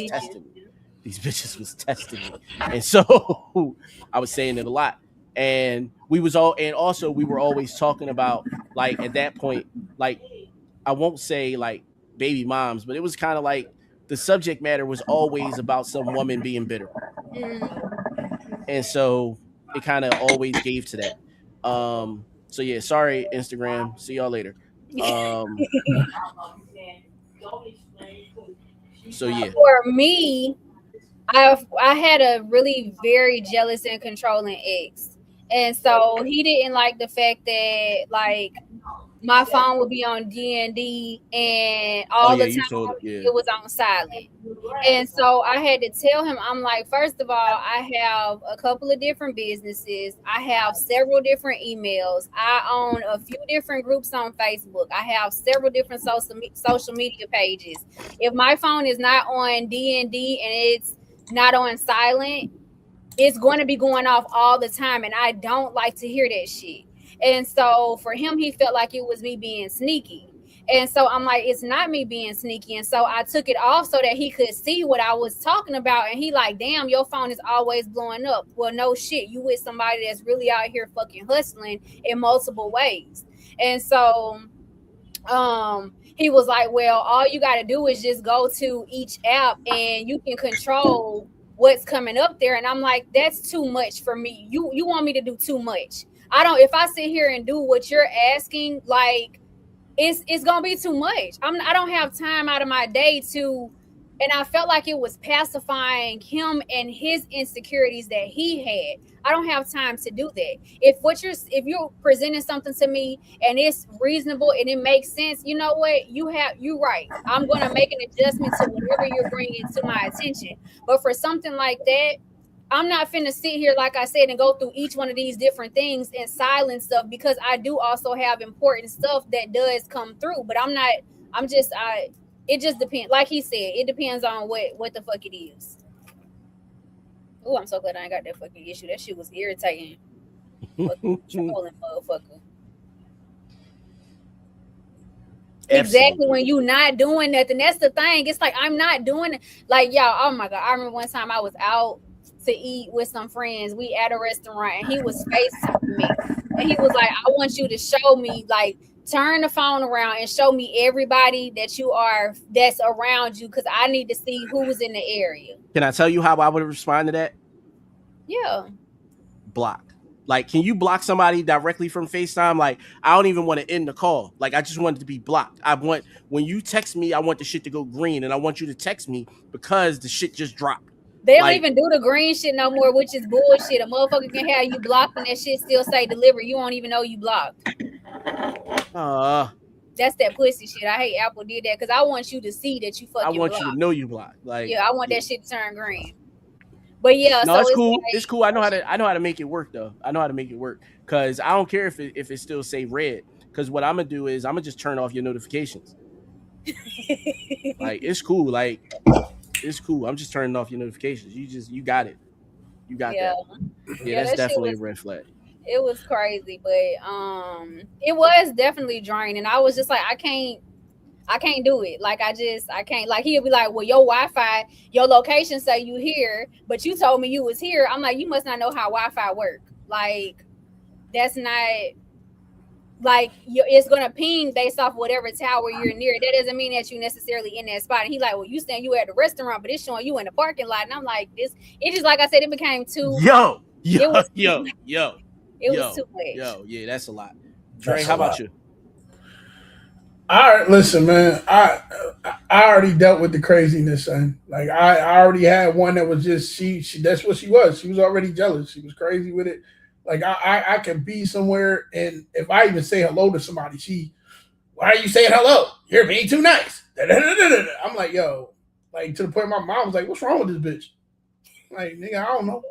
S2: testing me. These bitches was testing me, and so I was saying it a lot. And also we were always talking about, like, at that point, like, I won't say like baby moms, but it was kind of like the subject matter was always about some woman being bitter, and so it kind of always gave to that. So yeah, sorry Instagram, see y'all later. um so yeah.
S4: For me, I had a really very jealous and controlling ex, and so he didn't like the fact that, like, my phone would be on DND and
S2: Oh
S4: all
S2: yeah,
S4: the
S2: you
S4: time
S2: told it. Yeah.
S4: it was on silent. And so I had to tell him, I'm like, first of all, I have a couple of different businesses. I have several different emails. I own a few different groups on Facebook. I have several different social media pages. If my phone is not on DND and it's not on silent, it's going to be going off all the time. And I don't like to hear that shit. And so for him, he felt like it was me being sneaky. And so I'm like, it's not me being sneaky. And so I took it off so that he could see what I was talking about. And he like, damn, your phone is always blowing up. Well, no shit. You with somebody that's really out here fucking hustling in multiple ways. And so he was like, well, all you got to do is just go to each app and you can control what's coming up there. And I'm like, that's too much for me. You want me to do too much. I don't, if I sit here and do what you're asking, like, it's gonna be too much. I don't have time out of my day to, and I felt like it was pacifying him and his insecurities that he had. I don't have time to do that. If you're presenting something to me and it's reasonable and it makes sense, you know what? You right. I'm gonna make an adjustment to whatever you're bringing to my attention. But for something like that, I'm not finna sit here, like I said, and go through each one of these different things and silence stuff, because I do also have important stuff that does come through. But it just depends. Like he said, it depends on what the fuck it is. Oh, I'm so glad I ain't got that fucking issue. That shit was irritating. Fucking trolling motherfucker. Exactly, when you not doing nothing. That's the thing. It's like, I'm not doing it. Like, y'all, oh my God. I remember one time I was out to eat with some friends. We at a restaurant and he was FaceTiming me. And he was like, I want you to show me, like, turn the phone around and show me everybody that's around you, because I need to see who's in the area.
S2: Can I tell you how I would respond to that?
S4: Yeah.
S2: Block. Like, can you block somebody directly from FaceTime? Like, I don't even want to end the call. Like, I just want it to be blocked. When you text me, I want the shit to go green, and I want you to text me because the shit just dropped.
S4: They don't even do the green shit no more, which is bullshit. A motherfucker can have you blocked and that shit still say deliver. You won't even know you blocked. That's that pussy shit. I hate Apple did that, because I want you to see that you fucking blocked.
S2: I want you to know you blocked. Like,
S4: yeah, I want that shit to turn green. But yeah,
S2: no,
S4: so
S2: it's cool.
S4: Like,
S2: it's cool. I know how to make it work though. I know how to make it work, because I don't care if it still say red. Because what I'm gonna do is I'm gonna just turn off your notifications. Like, it's cool. Like, it's cool. I'm just turning off your notifications. You got it. You got that. Yeah, that's definitely a red flag.
S4: It was crazy, but it was definitely draining. I was just like, I can't do it. Like, I can't. Like, he'll be like, well, your Wi-Fi, your location say you here, but you told me you was here. I'm like, you must not know how Wi-Fi work. Like, that's not, like, it's gonna ping based off whatever tower you're near. That doesn't mean that you necessarily in that spot. And he like, well, you saying you at the restaurant, but it's showing you in the parking lot. And I'm like, it just, like I said, it became too.
S2: It was
S4: too much.
S2: Yeah, that's a lot. Dre, how about you?
S1: All right, listen, man. I already dealt with the craziness, son. Like, I already had one that was just she. That's what she was. She was already jealous. She was crazy with it. Like, I can be somewhere, and if I even say hello to somebody, she Why are you saying hello? You're being too nice. I'm like, yo, like to the point my mom was like, what's wrong with this bitch? Like, nigga, I don't know.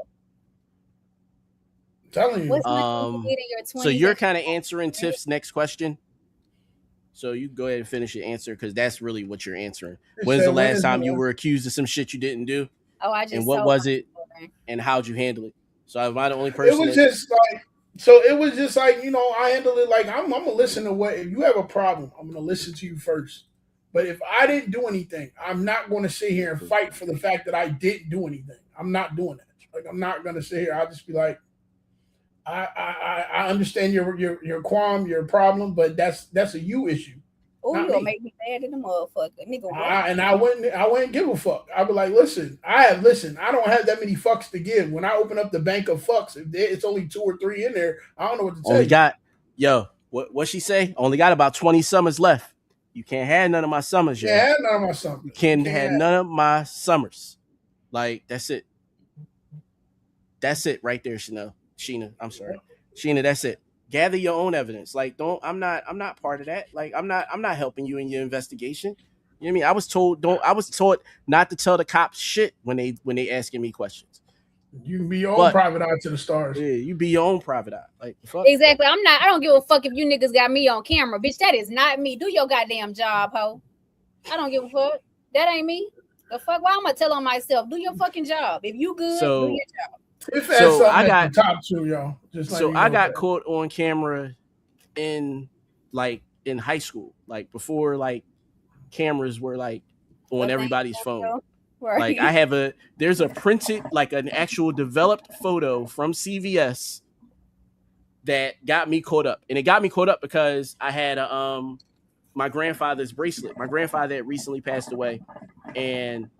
S1: I'm telling you.
S4: What's not you did in your 20s?
S2: So you're kind of answering Tiff's next question. So you go ahead and finish your answer because that's really what you're answering. When's the last time you were accused of some shit you didn't do?
S4: Oh, I just.
S2: And what was it? And how'd you handle it? So am I the only person?
S1: It was just like, so it was just like, you know, I handle it like I'm gonna listen to what, if you have a problem, I'm gonna listen to you first. But if I didn't do anything, I'm not gonna sit here and fight for the fact that I didn't do anything. I'm not doing that. Like, I'm not gonna sit here. I'll just be like, I understand your qualm, your problem, but that's a you issue.
S4: Oh, you
S1: not
S4: gonna
S1: me.
S4: make me mad in the motherfucker, nigga.
S1: I wouldn't give a fuck. I'd be like, listen, I don't have that many fucks to give. When I open up the bank of fucks, if it's only 2 or 3 in there, I don't know what to tell
S2: Only
S1: you.
S2: got, yo, what she say? Only got about 20 summers left. You can't have none of my summers, yo.
S1: Yeah, none of my summers.
S2: You can't have none of my summers. Like, that's it. That's it right there, Sheena. I'm sorry. Sheena, that's it. Gather your own evidence. Like, I'm not part of that. Like, I'm not helping you in your investigation. You know what I mean? I was taught not to tell the cops shit when they asking me questions.
S1: You can be your own private eye to the stars.
S2: Yeah, you be your own private eye. Like, fuck.
S4: Exactly. I don't give a fuck if you niggas got me on camera. Bitch, that is not me. Do your goddamn job, ho. I don't give a fuck. That ain't me. The fuck? Why I'm gonna tell on myself? Do your fucking job. If you good, do your job.
S1: So I got top 2, y'all.
S2: I got caught on camera in high school, like before like cameras were like on everybody's phone. Right. Like there's a printed, like an actual developed photo from CVS that got me caught up. And it got me caught up because I had my grandfather's bracelet. My grandfather had recently passed away and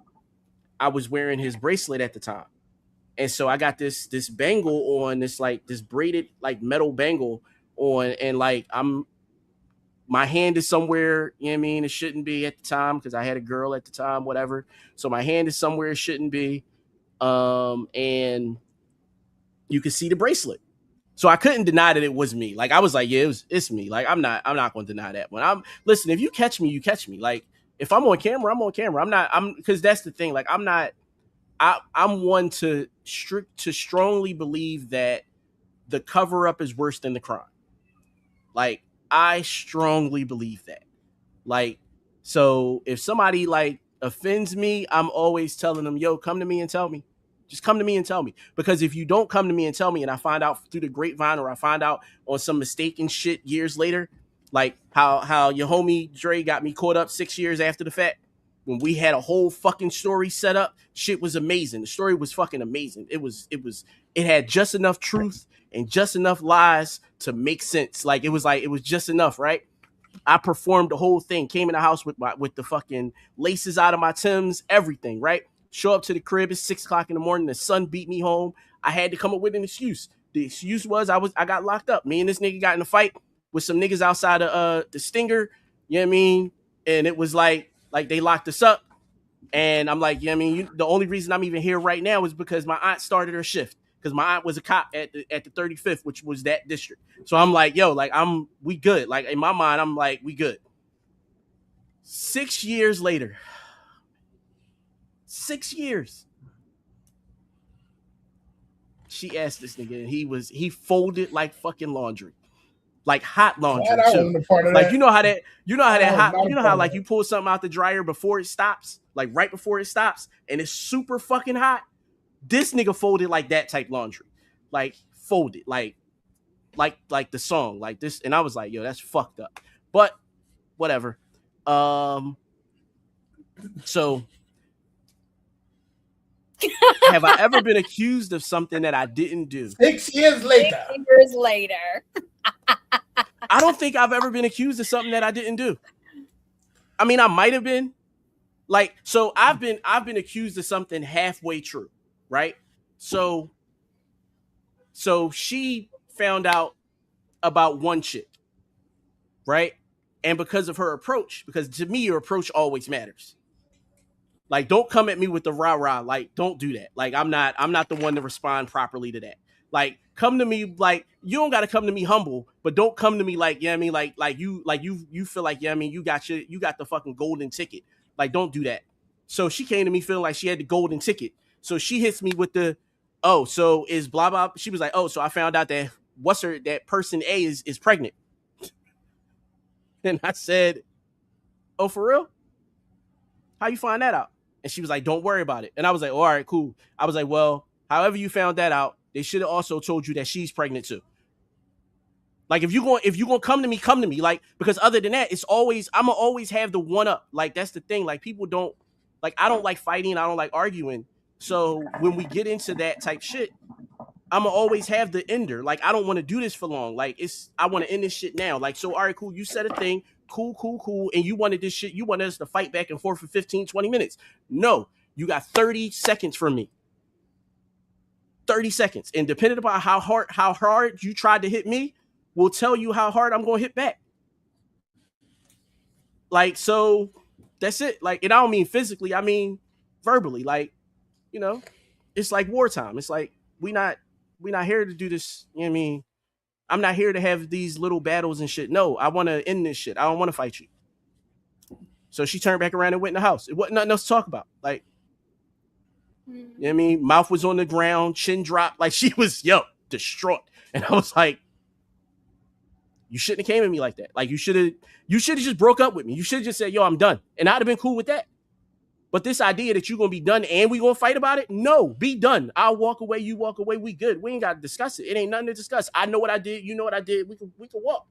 S2: I was wearing his bracelet at the time. And so I got this bangle on, this braided like metal bangle on, and like my hand is somewhere, you know what I mean, it shouldn't be at the time because I had a girl at the time, whatever. So my hand is somewhere it shouldn't be. And you can see the bracelet. So I couldn't deny that it was me. Like I was like, yeah, it's me. Like I'm not going to deny that one. Listen, if you catch me, you catch me. Like if I'm on camera, I'm on camera. Because that's the thing. Like I'm one to strongly believe that the cover up is worse than the crime. Like I strongly believe that. Like, so if somebody like offends me, I'm always telling them, yo, come to me and tell me. Just come to me and tell me. Because if you don't come to me and tell me and I find out through the grapevine or I find out on some mistaken shit years later, like how your homie Dre got me caught up 6 years after the fact, when we had a whole fucking story set up, shit was amazing. The story was fucking amazing. It had just enough truth and just enough lies to make sense. Like it was just enough, right? I performed the whole thing, came in the house with the fucking laces out of my Timbs, everything, right? Show up to the crib, it's 6 o'clock in the morning, the sun beat me home. I had to come up with an excuse. The excuse was I got locked up. Me and this nigga got in a fight with some niggas outside of the Stinger, you know what I mean? And it was like they locked us up. And I'm like, yeah, I mean, the only reason I'm even here right now is because my aunt started her shift. Because my aunt was a cop at the 35th, which was that district. So I'm like, yo, like we good. Like in my mind, I'm like, we good. 6 years later, 6 years. She asked this nigga, and he folded like fucking laundry. Like hot laundry too. Like you know how like you pull something out the dryer before it stops, like right before it stops, and it's super fucking hot. This nigga folded like that type laundry, like folded, like the song, like this. And I was like, yo, that's fucked up. But whatever. So have I ever been accused of something that I didn't do?
S1: 6 years later.
S4: 6 years later.
S2: I don't think I've ever been accused of something that I didn't do. I mean, I might have been. Like, so I've been accused of something halfway true, right? So she found out about one chick, right? And because of her approach, because to me, your approach always matters. Like, don't come at me with the rah-rah. Like, don't do that. Like, I'm not the one to respond properly to that. Like, come to me like you don't gotta come to me humble, but don't come to me like, yeah, I mean, like you feel like, yeah, I mean, you got the fucking golden ticket. Like, don't do that. So she came to me feeling like she had the golden ticket. So she hits me with the, oh, so is blah blah. She was like, oh, so I found out that that person A is pregnant. And I said, oh, for real? How you find that out? And she was like, don't worry about it. And I was like, all right, cool. I was like, well, however you found that out, they should have also told you that she's pregnant too. Like, if you're gonna come to me. Like, because other than that, it's always, I'ma always have the one up. Like, that's the thing. Like, people don't, like, I don't like fighting, I don't like arguing. So when we get into that type shit, I'ma always have the ender. Like, I don't want to do this for long. Like, I want to end this shit now. Like, so all right, cool. You said a thing. Cool. And you wanted this shit. You wanted us to fight back and forth for 15, 20 minutes. No, you got 30 seconds from me. 30 seconds. And depending upon how hard you tried to hit me, will tell you how hard I'm going to hit back. Like, so that's it. Like, and I don't mean physically, I mean verbally. Like, you know, it's like wartime. It's like, we not here to do this. You know what I mean? I'm not here to have these little battles and shit. No, I want to end this shit. I don't want to fight you. So she turned back around and went in the house. It wasn't nothing else to talk about. Like, you know what I mean? Mouth was on the ground, chin dropped. Like, she was, distraught. And I was like, you shouldn't have came at me like that. Like, you should have just broke up with me. You should have just said, yo, I'm done. And I'd have been cool with that. But this idea that you're going to be done and we going to fight about it? No, be done. I'll walk away. You walk away. We good. We ain't got to discuss it. It ain't nothing to discuss. I know what I did. You know what I did. We can walk.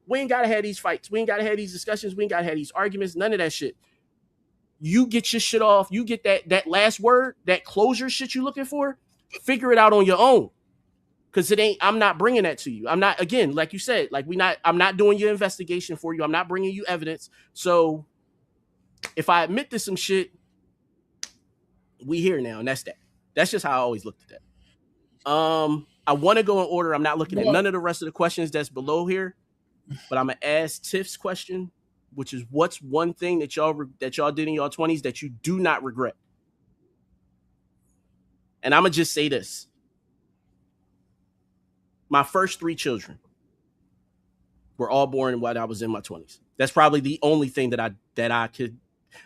S2: We ain't got to have these fights. We ain't got to have these discussions. We ain't got to have these arguments. None of that shit. You get your shit off. You get that last word, that closure shit you looking for. Figure it out on your own. Because I'm not bringing that to you. I'm not, again, like you said, like I'm not doing your investigation for you. I'm not bringing you evidence. So if I admit to some shit, we here now. And that's that. That's just how I always looked at that. I want to go in order. I'm not looking at none of the rest of the questions that's below here, but I'm going to ask Tiff's question, which is, what's one thing that y'all did in your 20s that you do not regret? And I'm going to just say this. My first 3 children were all born when I was in my 20s. That's probably the only thing that I could.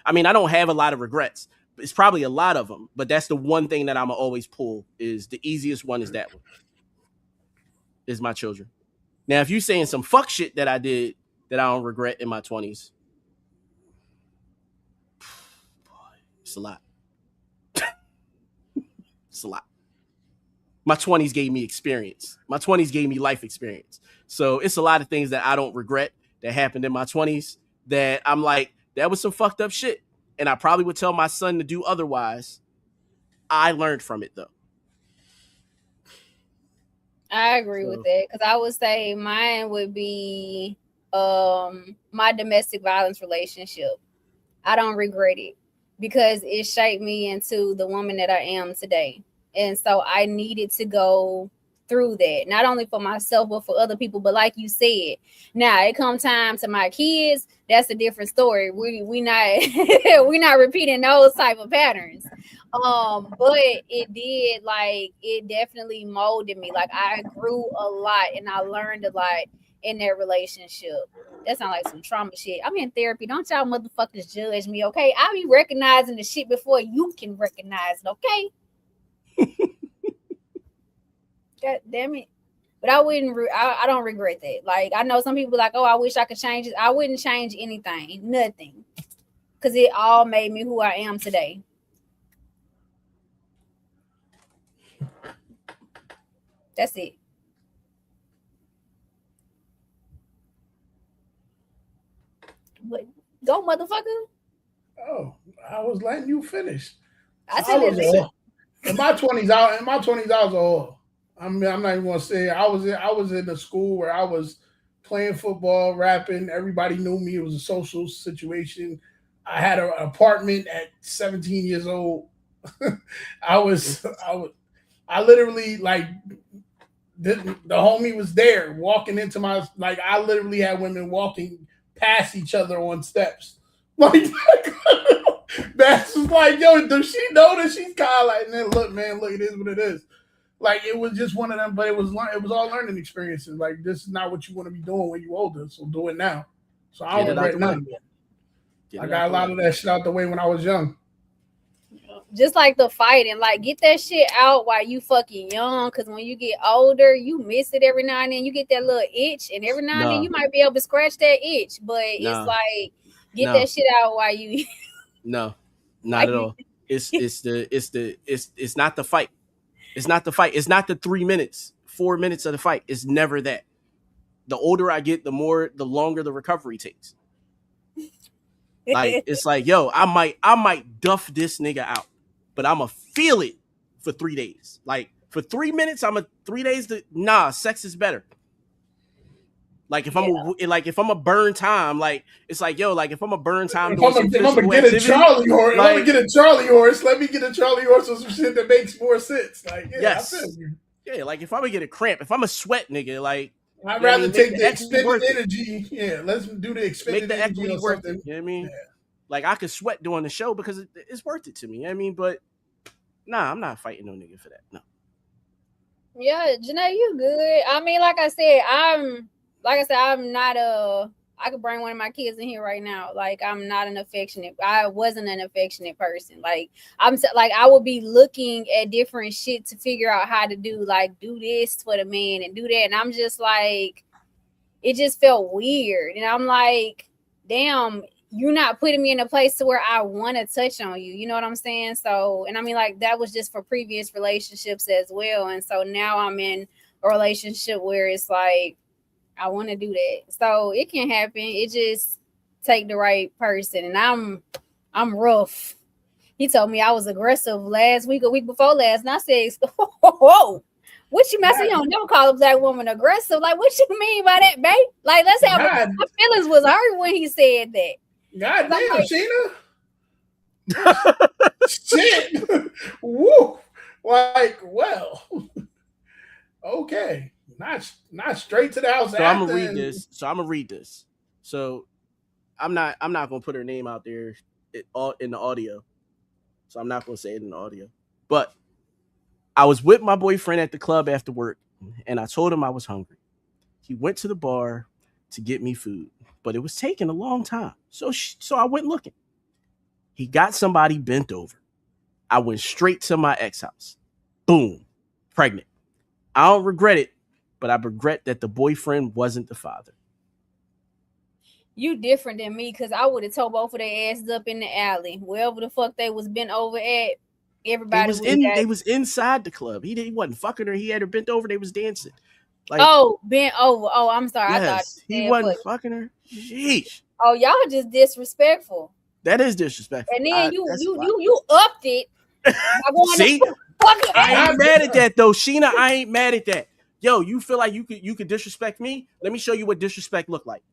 S2: I mean, I don't have a lot of regrets. It's probably a lot of them, but that's the one thing that I'm gonna always pull. Is the easiest one is that one. Is my children. Now, if you're saying some fuck shit that I did that I don't regret in my 20s, it's a lot. It's a lot. My 20s gave me experience. My 20s gave me life experience. So it's a lot of things that I don't regret that happened in my 20s that I'm like, that was some fucked up shit. And I probably would tell my son to do otherwise. I learned from it, though.
S4: I agree with that. Because I would say mine would be my domestic violence relationship. I don't regret it because it shaped me into the woman that I am today. And so I needed to go through that, not only for myself, but for other people. But like you said, now it comes time to my kids. That's a different story. We not we not repeating those type of patterns. But it definitely molded me. Like, I grew a lot and I learned a lot in that relationship. That sounds like some trauma shit. I'm in therapy. Don't y'all motherfuckers judge me, okay? I be recognizing the shit before you can recognize it, okay? God damn it. But I don't regret that. Like, I know some people like, oh, I wish I could change it. I wouldn't change anything, nothing, because it all made me who I am today. That's it. But go, motherfucker.
S1: Oh, I was letting you finish.
S4: I said it.
S1: In my 20s, I was all. I'm not even gonna say it. I was in a school where I was playing football, rapping. Everybody knew me. It was a social situation. I had an apartment at 17 years old. I literally, like, the homie was there walking into my, like, I literally had women walking past each other on steps. Like, that's just like, yo, does she know that she's kind of like, man, look, it is what it is. Like it was just one of them, but it was all learning experiences. Like this is not what you want to be doing when you older, so do it now. So I don't regret nothing. I got a lot of that shit out the way when I was young.
S4: Just like the fighting, like get that shit out while you fucking young, because when you get older, you miss it every now and then. You get that little itch, and every now and then you might be able to scratch that itch, but it's like get that shit out while you.
S2: No, not at all. It's not the fight. It's not the fight. It's not the 3 minutes, 4 minutes of the fight. It's never that. The older I get, the longer the recovery takes. Like it's like, yo, I might duff this nigga out, but I'ma feel it for 3 days. Like for 3 minutes, 3 days sex is better. Like if I'm a burn time, like it's like, yo, like if I'm a burn time doing some physical activity,
S1: Charlie horse, let me get a Charlie horse. Let me get a Charlie horse or some shit that makes more sense. Like
S2: yes, like if I'm gonna get a cramp, if I'm a sweat nigga, like
S1: I'd rather take the expended energy. Yeah, let's do the expended energy or something.
S2: You know what I mean? Yeah. Like I could sweat during the show because it's worth it to me. You know what I mean, but nah, I'm not fighting no nigga for that. No.
S4: Yeah, Janae, you good. I mean, like I said, I'm not I could bring one of my kids in here right now. Like I wasn't an affectionate person. Like I would be looking at different shit to figure out how to do this for the man and do that. And I'm just like, it just felt weird. And I'm like, damn, you're not putting me in a place to where I want to touch on you. You know what I'm saying? So, and I mean, like that was just for previous relationships as well. And so now I'm in a relationship where it's like, I want to do that. So it can happen. It just take the right person. And I'm rough. He told me I was aggressive last week, a week before last. And I said, whoa, what you messing? You don't never call a black woman aggressive. Like, what you mean by that, babe? Like, let's have my feelings was hurt when he said that.
S1: God damn, Sheena. Shit. Woo. Like, well. Okay. Not straight to the house.
S2: So I'm gonna read this. So I'm not gonna put her name out there in the audio. So I'm not gonna say it in the audio. But I was with my boyfriend at the club after work, and I told him I was hungry. He went to the bar to get me food, but it was taking a long time. So I went looking. He got somebody bent over. I went straight to my ex house. Boom, pregnant. I don't regret it, but I regret that the boyfriend wasn't the father.
S4: You different than me, because I would have told both of their asses up in the alley, wherever the fuck they was bent over at. Everybody
S2: they was inside the club. He wasn't fucking her. He had her bent over. They was dancing.
S4: Like, bent over. Oh, I'm sorry. Yes, I thought
S2: he wasn't fucking her. Sheesh.
S4: Oh, y'all just disrespectful.
S2: That is disrespectful.
S4: And then you upped it.
S2: See, I ain't mad at that though, Sheena. I ain't mad at that. Yo, you feel like you could disrespect me? Let me show you what disrespect look like.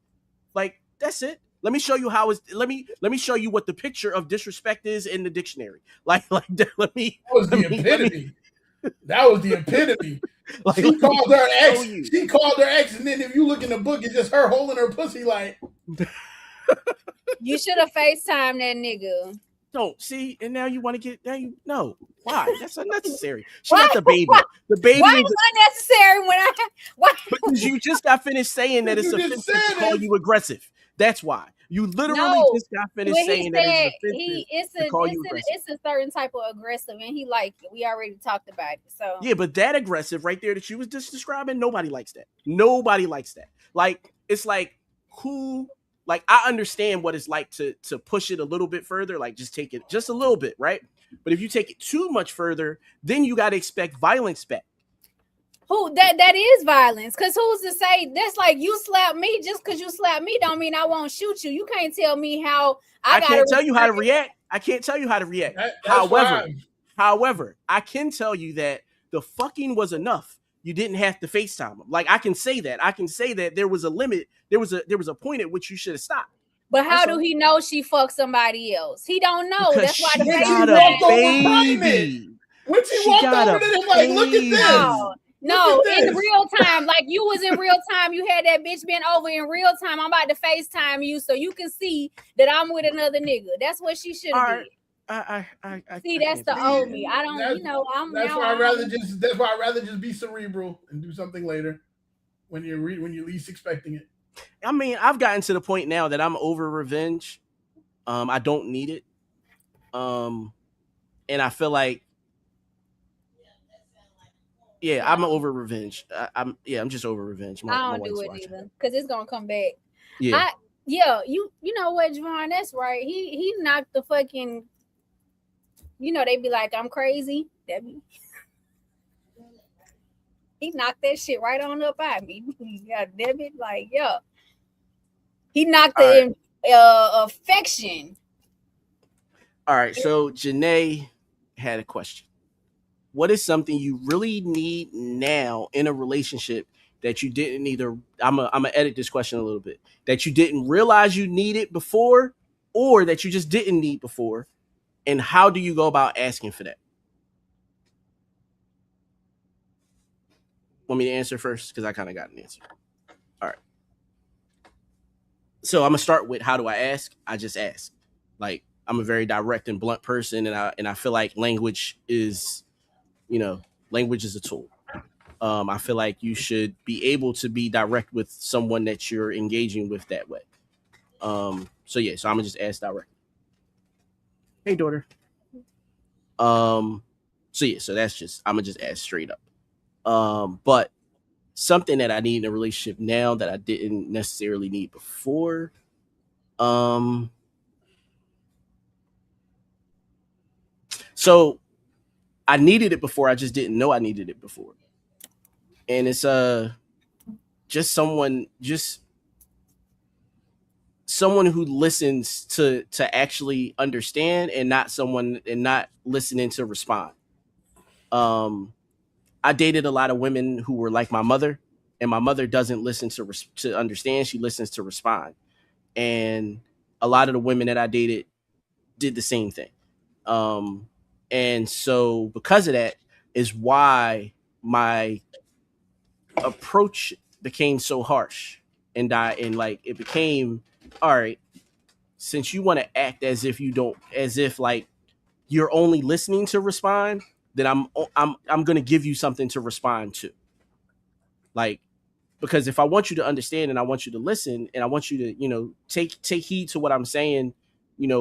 S2: Like that's it. Let me show you how it's. Let me show you what the picture of disrespect is in the dictionary. Like let me.
S1: That was the epitome. That was the epitome. Like, she called her ex. She called her ex, and then if you look in the book, it's just her holding her pussy. Like
S4: you should have FaceTimed that nigga.
S2: Don't see, and now you want to get no. Why? That's unnecessary. She got the baby. The baby.
S4: Why is unnecessary when why?
S2: Because you just got finished saying that it's offensive to call you aggressive. That's why. You literally just got finished saying that it's offensive to call you aggressive.
S4: It's a certain type of aggressive, and he liked it. We already talked about it. So
S2: yeah, but that aggressive right there that you was just describing, nobody likes that. Nobody likes that. Like it's like who. Like I understand what it's like to push it a little bit further, like just take it just a little bit, right? But if you take it too much further, then you got to expect violence back.
S4: Who that is violence? Because who's to say that's like you slap me just because you slap me don't mean I won't shoot you. You can't tell me how I can't tell you how to react.
S2: I can't tell you how to react.
S1: However,
S2: I can tell you that the fucking was enough. You didn't have to FaceTime him. Like I can say that. I can say that there was a limit. There was a point at which you should have stopped.
S4: But how do he know she fucked somebody else? He don't know.
S2: Because
S4: that's why
S2: she got a baby.
S1: When she walked over to him, like, look at this.
S4: No, in real time, like you was in real time. You had that bitch bent over in real time. I'm about to FaceTime you so you can see that I'm with another nigga. That's what she should have did. See, that's the old me. I don't, I'm
S1: That's
S4: now.
S1: why I'd rather just be cerebral and do something later when you're least expecting it.
S2: I mean, I've gotten to the point now that I'm over revenge. I don't need it. And I feel like, yeah, I'm over revenge. I'm just over revenge.
S4: I don't do it either because it's gonna come back.
S2: Yeah.
S4: You know what, Javon? That's right. He knocked the fucking. They be like, I'm crazy. He knocked that shit right on up at me. Yeah, damn it, like, yeah. He knocked the affection.
S2: All right, so Janae had a question. What is something you really need now in a relationship that you didn't either? I'm gonna edit this question a little bit. That you didn't realize you needed before, or that you just didn't need before, and how do you go about asking for that? Want me to answer first? Because I kind of got an answer. All right. So I'm gonna start with how do I ask? I just ask. Like, I'm a very direct and blunt person, and I feel like language is a tool. I feel like you should be able to be direct with someone that you're engaging with that way. So I'm gonna just ask directly. Hey, daughter. So that's just, I'm gonna just ask straight up. But something that I need in a relationship now that I didn't necessarily need before. So I needed it before, I just didn't know I needed it before. And it's just someone who listens to actually understand, and not listening to respond. I dated a lot of women who were like my mother, and my mother doesn't listen to understand. She listens to respond. And a lot of the women that I dated did the same thing. And so because of that is why my approach became so harsh, and it became, all right, since you want to act as if like you're only listening to respond, then I'm going to give you something to respond to. Like, because if I want you to understand and I want you to listen and I want you to, take heed to what I'm saying,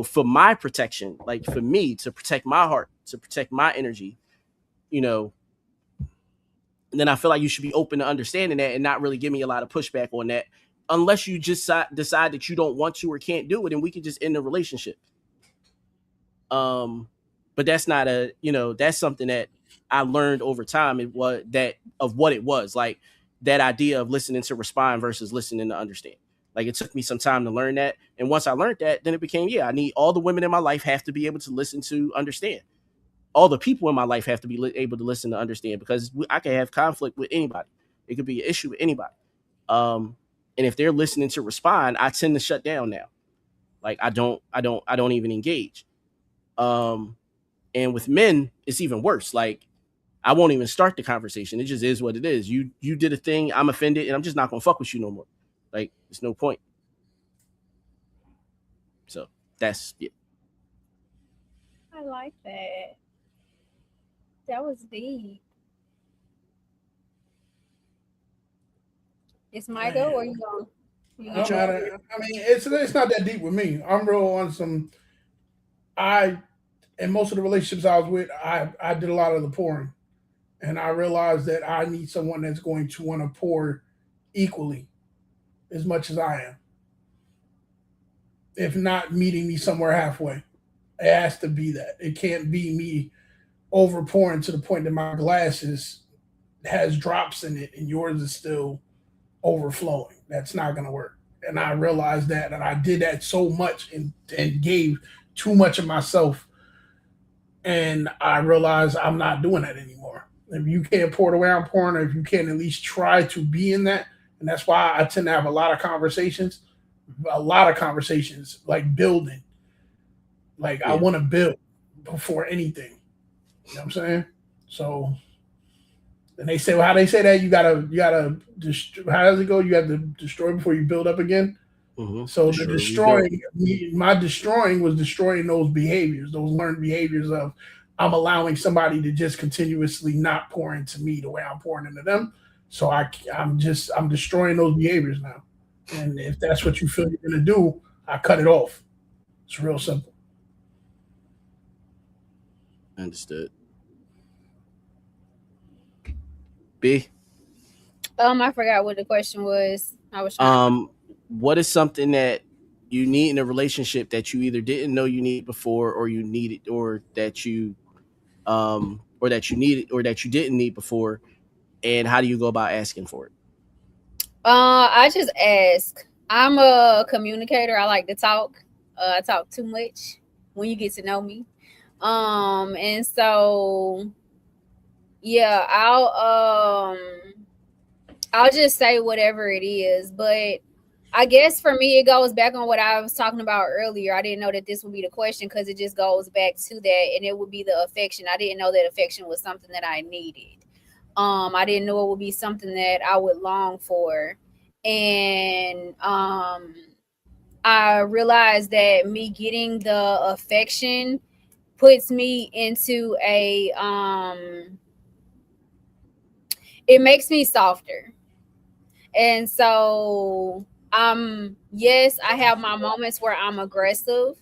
S2: for my protection, like for me to protect my heart, to protect my energy, and then I feel like you should be open to understanding that and not really give me a lot of pushback on that, unless you just decide that you don't want to or can't do it, and we can just end the relationship. But that's not that's something that I learned over time. It was what it was like, that idea of listening to respond versus listening to understand. Like, it took me some time to learn that. And once I learned that, then it became, I need all the women in my life have to be able to listen to understand. All the people in my life have to be able to listen to understand, because I can have conflict with anybody. It could be an issue with anybody. And if they're listening to respond, I tend to shut down now. Like, I don't even engage. And with men, it's even worse. Like, I won't even start the conversation. It just is what it is. You did a thing, I'm offended, and I'm just not gonna fuck with you no more. Like, there's no point. So that's it.
S4: I like that. That was deep. It's Michael, or you going?
S1: I mean, it's not that deep with me. I'm real on some. In most of the relationships I was with, I did a lot of the pouring, and I realized that I need someone that's going to want to pour equally as much as I am. If not meeting me somewhere halfway, it has to be that. It can't be me over pouring to the point that my glass has drops in it and yours is still overflowing. That's not going to work. And I realized that, and I did that so much and gave too much of myself. And I realized I'm not doing that anymore. If you can't pour the way I'm pouring, or if you can't at least try to be in that, and that's why I tend to have a lot of conversations, like building. Like, I want to build before anything. You know what I'm saying? So, and they say, well, how they say that? You gotta how does it go? You have to destroy before you build up again. So the destroying, my destroying was destroying those behaviors, those learned behaviors of I'm allowing somebody to just continuously not pour into me the way I'm pouring into them. So I'm destroying those behaviors now. And if that's what you feel you're gonna do, I cut it off. It's real simple.
S2: Understood. B.
S4: I forgot what the question was. I was trying.
S2: What is something that you need in a relationship that you either didn't know you needed before, or you needed, or that you needed, or that you didn't need before, and how do you go about asking for it?
S4: I just ask. I'm a communicator. I like to talk. I talk too much when you get to know me. And so yeah, I'll just say whatever it is. But I guess for me, it goes back on what I was talking about earlier. I didn't know that this would be the question because it just goes back to that, and it would be the affection. I didn't know that affection was something that I needed. I didn't know it would be something that I would long for. And I realized that me getting the affection puts me into it makes me softer. And so yes, I have my moments where I'm aggressive.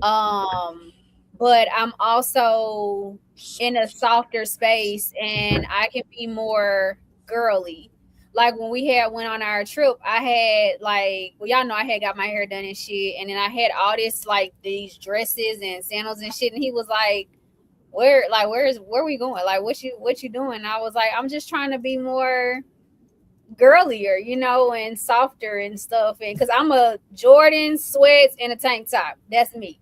S4: But I'm also in a softer space and I can be more girly. Like when we had went on our trip, I had y'all know I had got my hair done and shit, and then I had all this these dresses and sandals and shit, and he was like, where we going? Like what you doing? And I was like, I'm just trying to be more girlier, and softer and stuff. And because I'm a Jordan sweats and a tank top. That's me.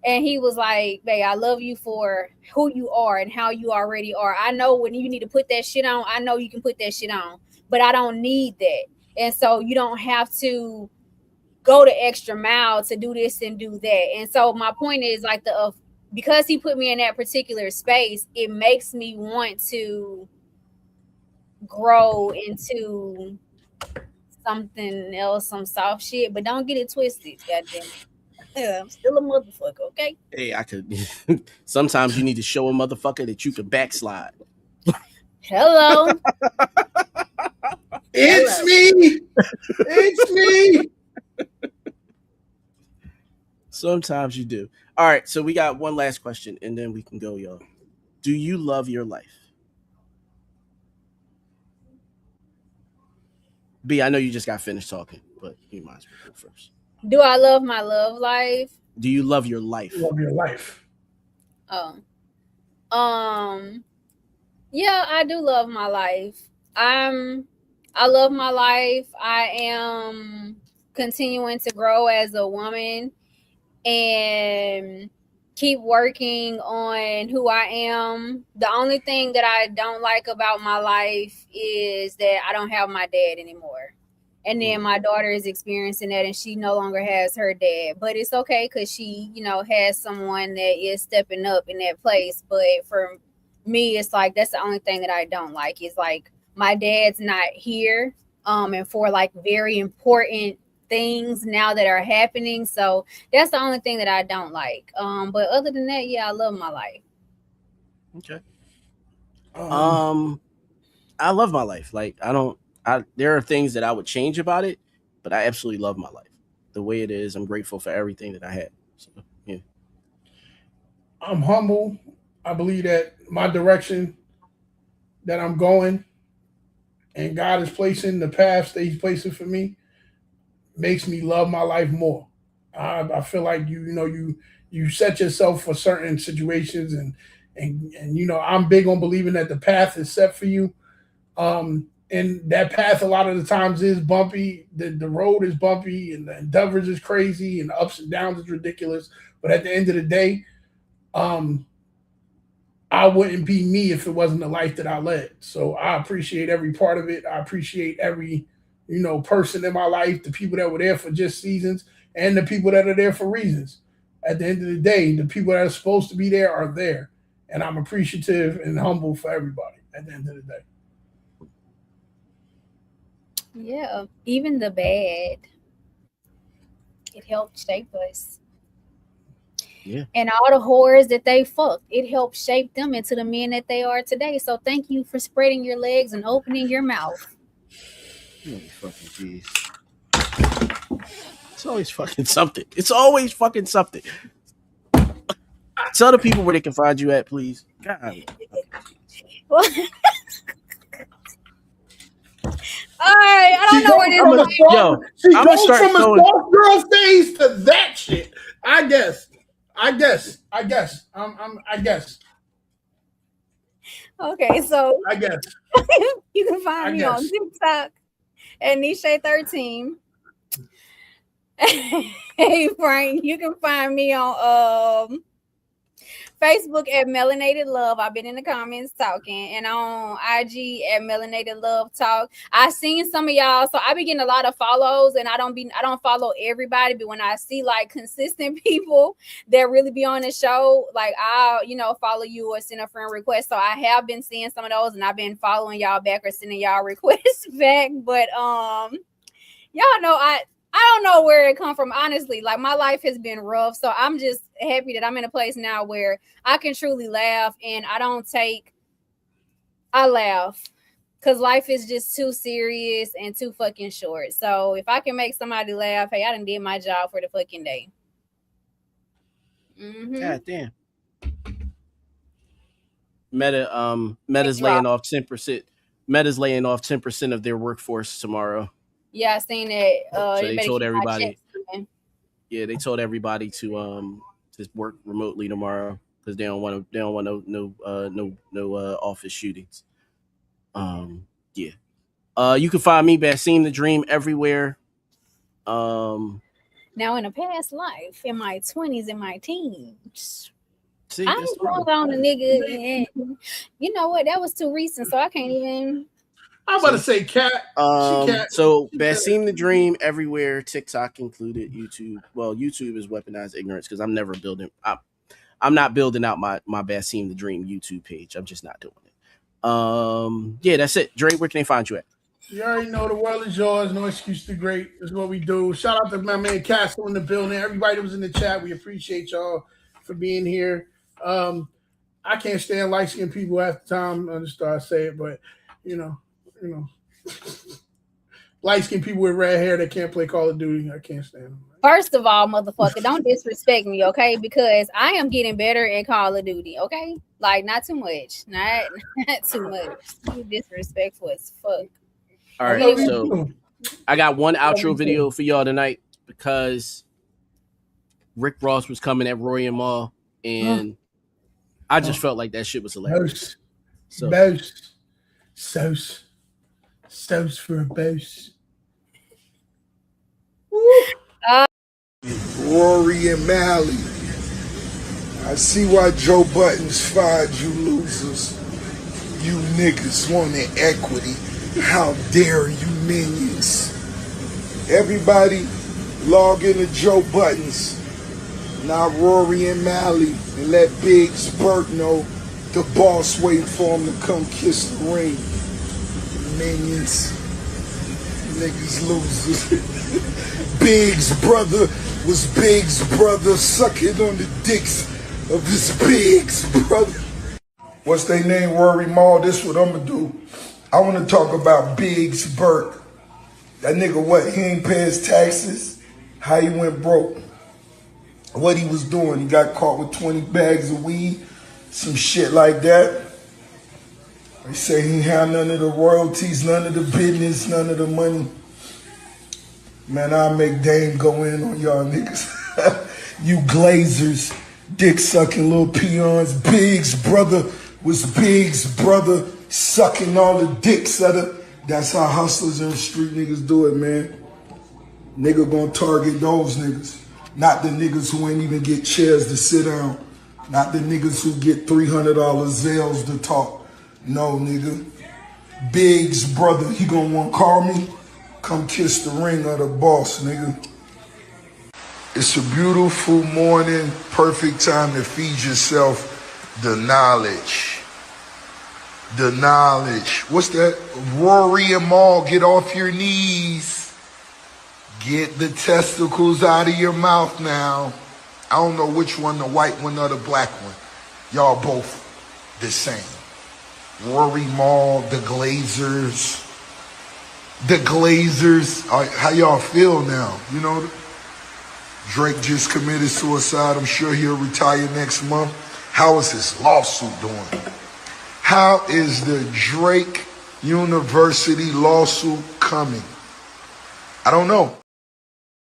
S4: And he was like, babe, I love you for who you are and how you already are. I know when you need to put that shit on, I know you can put that shit on, but I don't need that. And so you don't have to go the extra mile to do this and do that. And so my point is because he put me in that particular space, it makes me want to grow into something else, some soft shit, but don't get it twisted, goddamn it. Yeah, I'm still a motherfucker, okay?
S2: Hey, I could. Sometimes you need to show a motherfucker that you can backslide.
S4: Hello.
S1: It's me. It's me.
S2: Sometimes you do. All right, so we got one last question, and then we can go, y'all. Do you love your life? B, I know you just got finished talking, but you might as well go first.
S4: Do I love my love life?
S2: Do you love your life?
S1: Love your life.
S4: Oh. Yeah, I do love my life. I love my life. I am continuing to grow as a woman and keep working on who I am. The only thing that I don't like about my life is that I don't have my dad anymore. And then my daughter is experiencing that and she no longer has her dad. But it's okay because she, has someone that is stepping up in that place. But for me, it's like that's the only thing that I don't like. Is like my dad's not here. And for very important things now that are happening. So that's the only thing that I don't like. But other than that, yeah, I love my life.
S2: Okay. I love my life. There are things that I would change about it, but I absolutely love my life the way it is. I'm grateful for everything that I had. So yeah.
S1: I'm humble. I believe that my direction that I'm going and God is placing the paths that He's placing for me makes me love my life more. I feel like you set yourself for certain situations and I'm big on believing that the path is set for you. And that path a lot of the times is bumpy. The road is bumpy and the endeavors is crazy and the ups and downs is ridiculous. But at the end of the day, I wouldn't be me if it wasn't the life that I led. So I appreciate every part of it. I appreciate every, person in my life, the people that were there for just seasons and the people that are there for reasons. At the end of the day, the people that are supposed to be there are there. And I'm appreciative and humble for everybody at the end of the day.
S4: Yeah, even the bad. It helped shape us.
S2: Yeah.
S4: And all the whores that they fucked, it helped shape them into the men that they are today. So thank you for spreading your legs and opening your mouth.
S2: Fucking jeez. It's always fucking something. It's always fucking something. Tell the people where they can find you at, please. God.
S4: All right, I don't know where this
S1: She goes from a soft girl phase to that shit. I guess.
S4: Okay, so
S1: I guess
S4: you can find me on TikTok at Nisha13. Hey Frank, you can find me on Facebook at Melanated Love. I've been in the comments talking, and on IG at Melanated Love Talk. I seen some of y'all, so I be getting a lot of follows, and I don't follow everybody, but when I see like consistent people that really be on the show, like I'll follow you or send a friend request. So I have been seeing some of those, and I've been following y'all back or sending y'all requests back. But y'all know I don't know where it come from, honestly. Like, my life has been rough, so I'm just happy that I'm in a place now where I can truly laugh, and I laugh because life is just too serious and too fucking short. So if I can make somebody laugh, hey, I done did my job for the fucking day.
S2: God damn. Meta's laying off 10%. Meta's laying off 10% of their workforce tomorrow.
S4: Yeah, I seen that.
S2: So they told everybody. Yeah, they told everybody to work remotely tomorrow because they don't want no office shootings. Yeah. You can find me Basim TheDream everywhere.
S4: Now, in a past life, in my 20s and my teens, I was on a nigga, and you know what? That was too recent, so I can't even.
S1: I'm about to say cat.
S2: So Basim TheDream everywhere, TikTok included, YouTube. Well, YouTube is Weaponized Ignorance because I'm never building. I'm not building out my Basim TheDream YouTube page. I'm just not doing it. Yeah, that's it. Dre, where can they find you at?
S1: You already know the world is yours. No excuse to great is what we do. Shout out to my man Castle in the building. Everybody that was in the chat, we appreciate y'all for being here. I can't stand light-skinned people half the time. I just thought I'd say it, but you know, light-skinned people with red hair that can't play Call of Duty, I can't stand them.
S4: First of all, motherfucker, don't disrespect me, okay? Because I am getting better at Call of Duty, okay? Like, not too much. Not too much. You disrespectful as fuck.
S2: All right, so I got one outro video for y'all tonight because Rick Ross was coming at Roy Mall, and I just felt like that shit was hilarious.
S1: Sauce for a boss.
S5: Rory and Mally. I see why Joe Buttons fired you losers. You niggas wanted equity. How dare you minions. Everybody log into Joe Buttons. Not Rory and Mally. And let Biggs Burt know the boss waiting for him to come kiss the ring. Minions. Niggas losers. Biggs' brother was Biggs' brother sucking on the dicks of his Biggs' brother. What's their name? Rory Maul. This what I'm gonna do. I want to talk about Biggs Burt. That nigga, what? He ain't pay his taxes. How he went broke. What he was doing. He got caught with 20 bags of weed. Some shit like that. They say he had none of the royalties, none of the business, none of the money. Man, I'll make Dame go in on y'all niggas. You glazers, dick-sucking little peons. Biggs' brother was Biggs' brother sucking all the dicks out of. That's how hustlers and street niggas do it, man. Nigga gonna target those niggas. Not the niggas who ain't even get chairs to sit down. Not the niggas who get $300 Zales to talk. No, nigga. Biggs' brother, he gonna want to call me? Come kiss the ring of the boss, nigga. It's a beautiful morning, perfect time to feed yourself the knowledge. The knowledge. What's that? Rory and Maul, get off your knees. Get the testicles out of your mouth now. I don't know which one, the white one or the black one. Y'all both the same. Rory Maul, the Glazers. The Glazers. How y'all feel now? You know, Drake just committed suicide. I'm sure he'll retire next month. How is his lawsuit doing? How is the Drake University lawsuit coming? I don't know.